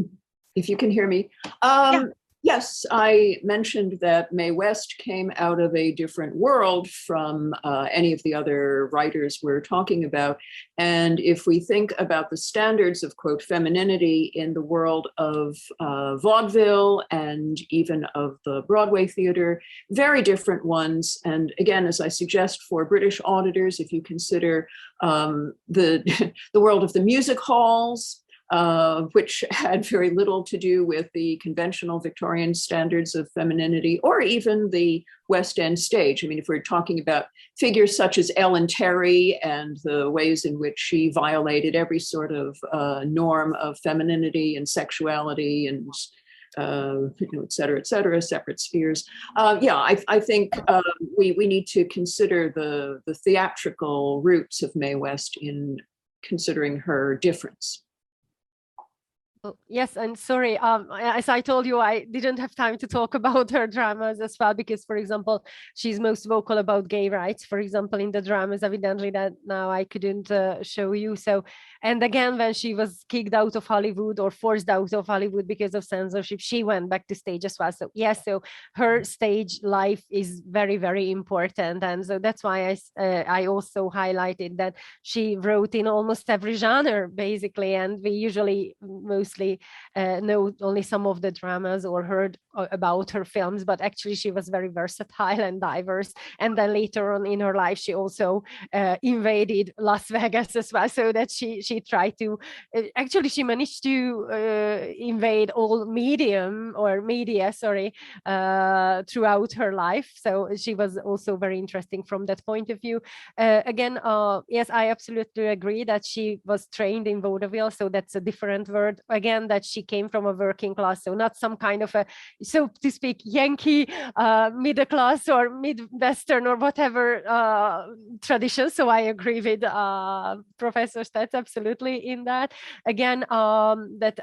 if you can hear me. Yeah. Yes, I mentioned that Mae West came out of a different world from any of the other writers we're talking about. And if we think about the standards of, quote, femininity in the world of vaudeville and even of the Broadway theater, very different ones. And again, as I suggest for British auditors, if you consider the world of the music halls, which had very little to do with the conventional Victorian standards of femininity, or even the West End stage. I mean, if we're talking about figures such as Ellen Terry and the ways in which she violated every sort of norm of femininity and sexuality and et cetera, separate spheres. I think we need to consider the theatrical roots of Mae West in considering her difference. Oh, yes, and sorry, as I told you, I didn't have time to talk about her dramas as well, because, for example, she's most vocal about gay rights, for example, in the dramas, evidently, that now I couldn't show you. So, and again, when she was kicked out of Hollywood or forced out of Hollywood because of censorship, she went back to stage as well. So yes, so her stage life is very, very important. And so that's why I also highlighted that she wrote in almost every genre, basically, and we usually mostly know only some of the dramas or heard about her films, but actually she was very versatile and diverse. And then later on in her life, she also invaded Las Vegas as well, so that she tried to, actually she managed to invade all media throughout her life. So she was also very interesting from that point of view. Again, yes, I absolutely agree that she was trained in vaudeville, so that's a different word. Again, that she came from a working class, so not some kind of a, so to speak, Yankee middle class or Midwestern or whatever tradition. So I agree with Professor Stats absolutely in that. Again, that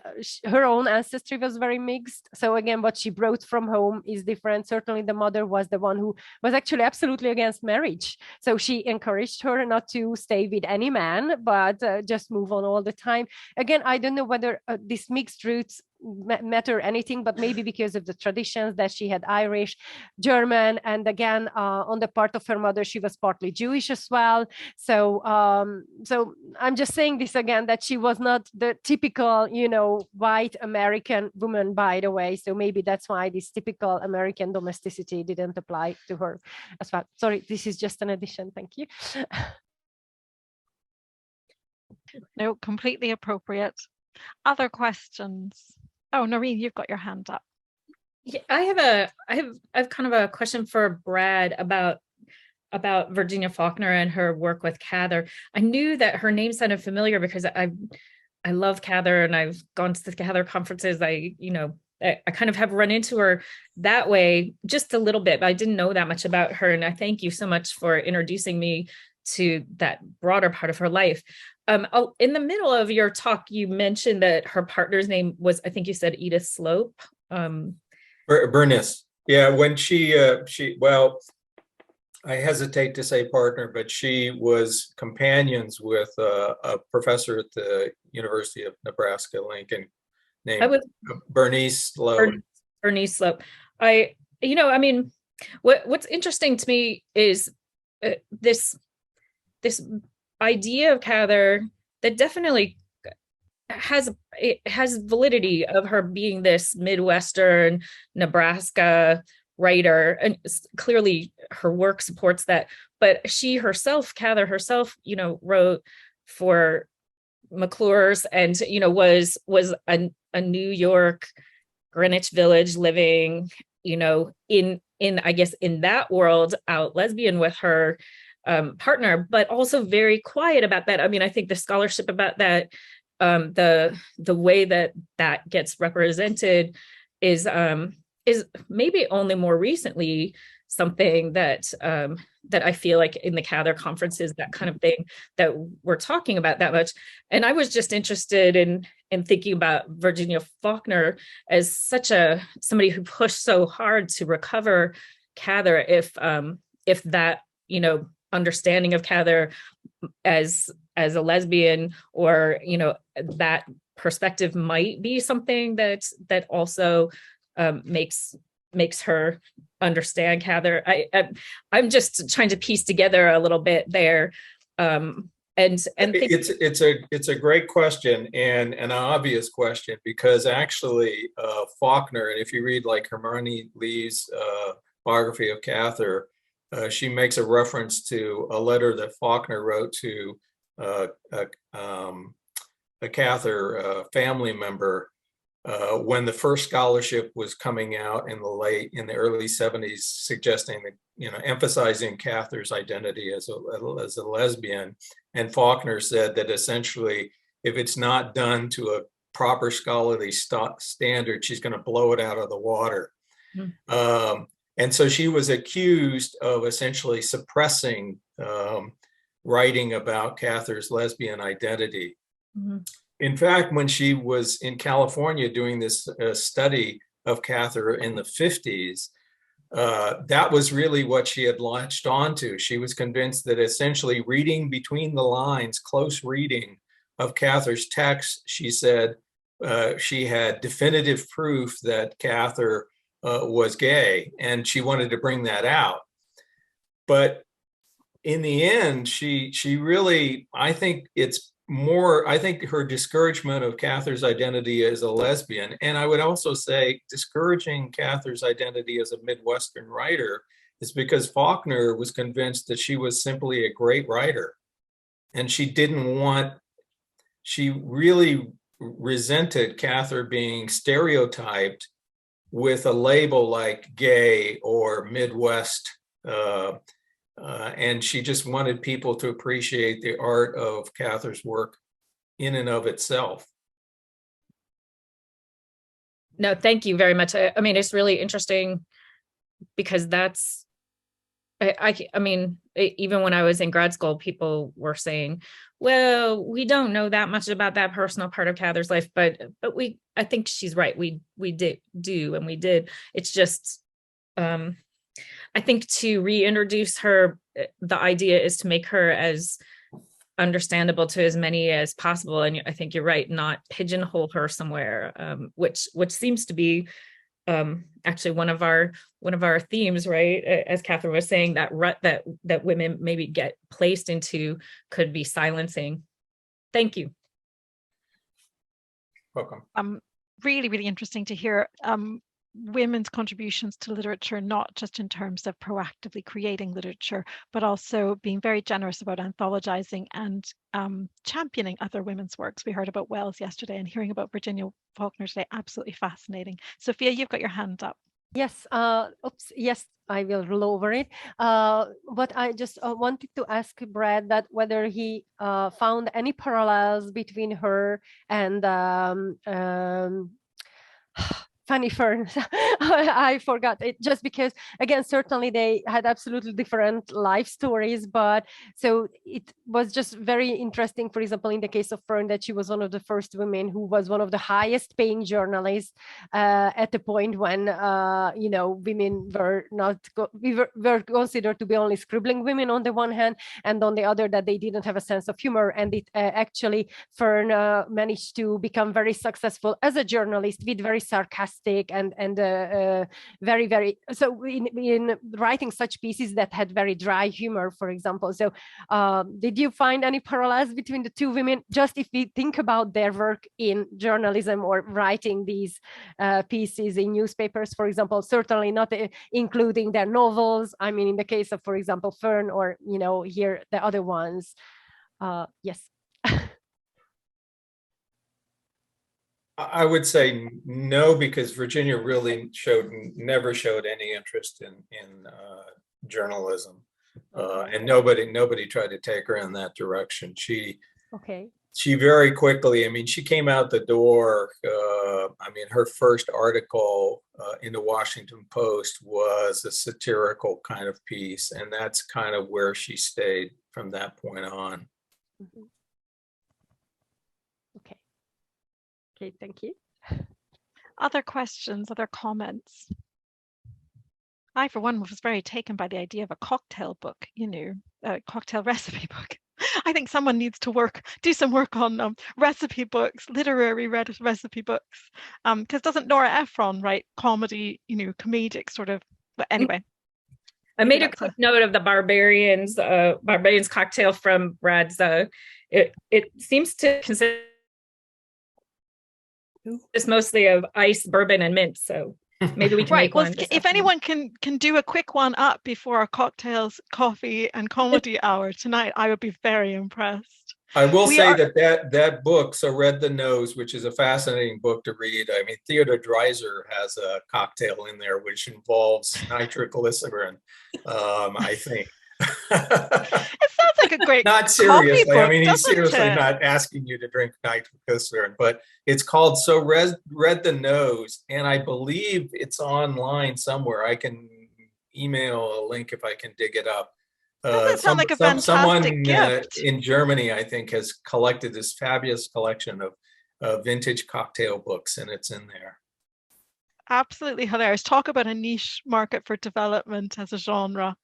her own ancestry was very mixed. So again, what she brought from home is different. Certainly the mother was the one who was actually absolutely against marriage. So she encouraged her not to stay with any man, but just move on all the time. Again, I don't know whether these mixed roots matter anything, but maybe because of the traditions that she had Irish, German, and again, on the part of her mother, she was partly Jewish as well. So, so I'm just saying this again, that she was not the typical, white American woman, by the way. So maybe that's why this typical American domesticity didn't apply to her as well. Sorry, this is just an addition. Thank you. No, completely appropriate. Other questions? Oh, Noreen, you've got your hand up. Yeah, I have kind of a question for Brad about Virginia Faulkner and her work with Cather. I knew that her name sounded familiar because I love Cather and I've gone to the Cather conferences. I kind of have run into her that way just a little bit, but I didn't know that much about her. And I thank you so much for introducing me to that broader part of her life. In the middle of your talk, you mentioned that her partner's name was, I think you said Edith Slope. Bernice. Yeah, when well, I hesitate to say partner, but she was companions with a professor at the University of Nebraska-Lincoln named Bernice Slope. Bernice Slope. What's interesting to me is this idea of Cather that definitely has validity of her being this Midwestern Nebraska writer, and clearly her work supports that. But she herself, Cather herself, wrote for McClure's and was a New York Greenwich Village living, in I guess in that world, out lesbian with her partner, but also very quiet about that. I mean, I think the scholarship about that, the way that gets represented is maybe only more recently something that I feel like in the Cather conferences, that kind of thing that we're talking about that much. And I was just interested in thinking about Virginia Faulkner as somebody who pushed so hard to recover Cather, if that, understanding of Cather as a lesbian, or that perspective might be something that also makes her understand Cather. I'm just trying to piece together a little bit there. It's a great question and an obvious question, because actually Faulkner, and if you read like Hermione Lee's biography of Cather, she makes a reference to a letter that Faulkner wrote to a Cather family member when the first scholarship was coming out in the early 70s, suggesting that, you know, emphasizing Cather's identity as a lesbian. And Faulkner said that essentially, if it's not done to a proper scholarly standard, she's going to blow it out of the water. Mm. And so she was accused of essentially suppressing writing about Cather's lesbian identity. Mm-hmm. In fact, when she was in California doing this study of Cather in the 50s, that was really what she had latched onto. She was convinced that essentially reading between the lines, close reading of Cather's text, she said she had definitive proof that Cather was gay, and she wanted to bring that out. But in the end, she really, I think her discouragement of Cather's identity as a lesbian, and I would also say discouraging Cather's identity as a Midwestern writer, is because Faulkner was convinced that she was simply a great writer. And she really resented Cather being stereotyped with a label like gay or Midwest, and she just wanted people to appreciate the art of Cather's work in and of itself. No, thank you very much. I mean, it's really interesting because that's, I mean, even when I was in grad school, people were saying, well, we don't know that much about that personal part of Cather's life, but I think she's right. We did. It's just, I think to reintroduce her, the idea is to make her as understandable to as many as possible. And I think you're right, not pigeonhole her somewhere, which seems to be actually one of our themes, right? As Katherine was saying, that rut that women maybe get placed into could be silencing. Thank you. Welcome. Really, really interesting to hear women's contributions to literature, not just in terms of proactively creating literature, but also being very generous about anthologizing and championing other women's works. We heard about Wells yesterday, and hearing about Virginia Faulkner today, absolutely fascinating. Zsófia, you've got your hand up. Yes, yes, I will lower it. But I just wanted to ask Brad that whether he found any parallels between her and Fanny Fern. I forgot it, just because, again, certainly they had absolutely different life stories, but so it was just very interesting, for example, in the case of Fern, that she was one of the first women who was one of the highest paying journalists at the point when, you know, women were not, were considered to be only scribbling women on the one hand, and on the other that they didn't have a sense of humor. And it actually, Fern managed to become very successful as a journalist with very sarcastic and very, very, so in writing such pieces that had very dry humor, for example. So did you find any parallels between the two women, just if we think about their work in journalism or writing these pieces in newspapers, for example, certainly not including their novels. I mean, in the case of, for example, Fern, or, you know, here the other ones. Yes. I would say no, because Virginia really never showed any interest in journalism, and nobody tried to take her in that direction. She very quickly, I mean, she came out the door. I mean, her first article in the Washington Post was a satirical kind of piece, and that's kind of where she stayed from that point on. Mm-hmm. Okay, thank you. Other questions, other comments? I, for one, was very taken by the idea of a cocktail book, you know, a cocktail recipe book. I think someone needs to do some work on recipe books, literary recipe books. Because doesn't Nora Ephron write comedy, comedic sort of, but anyway. I made a quick note of the barbarians cocktail from Brad's. It seems to consist mostly of ice, bourbon, and mint. So maybe we can make one. If anyone can do a quick one up before our cocktails, coffee, and comedy hour tonight, I would be very impressed. I will say that book, So Red the Nose, which is a fascinating book to read. I mean, Theodore Dreiser has a cocktail in there which involves nitroglycerin, I think. It sounds like a great not seriously. book, I mean, he's seriously not asking you to drink nitroglycerin, but it's called So Red the Nose, and I believe it's online somewhere. I can email a link if I can dig it up. Doesn't sound like a fantastic someone gift. In Germany, I think, has collected this fabulous collection of vintage cocktail books, and it's in there. Absolutely hilarious. Talk about a niche market for development as a genre.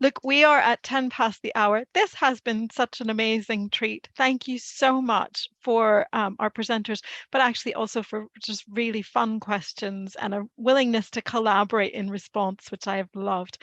Look, we are at 10 past the hour. This has been such an amazing treat. Thank you so much for our presenters, but actually also for just really fun questions and a willingness to collaborate in response, which I have loved.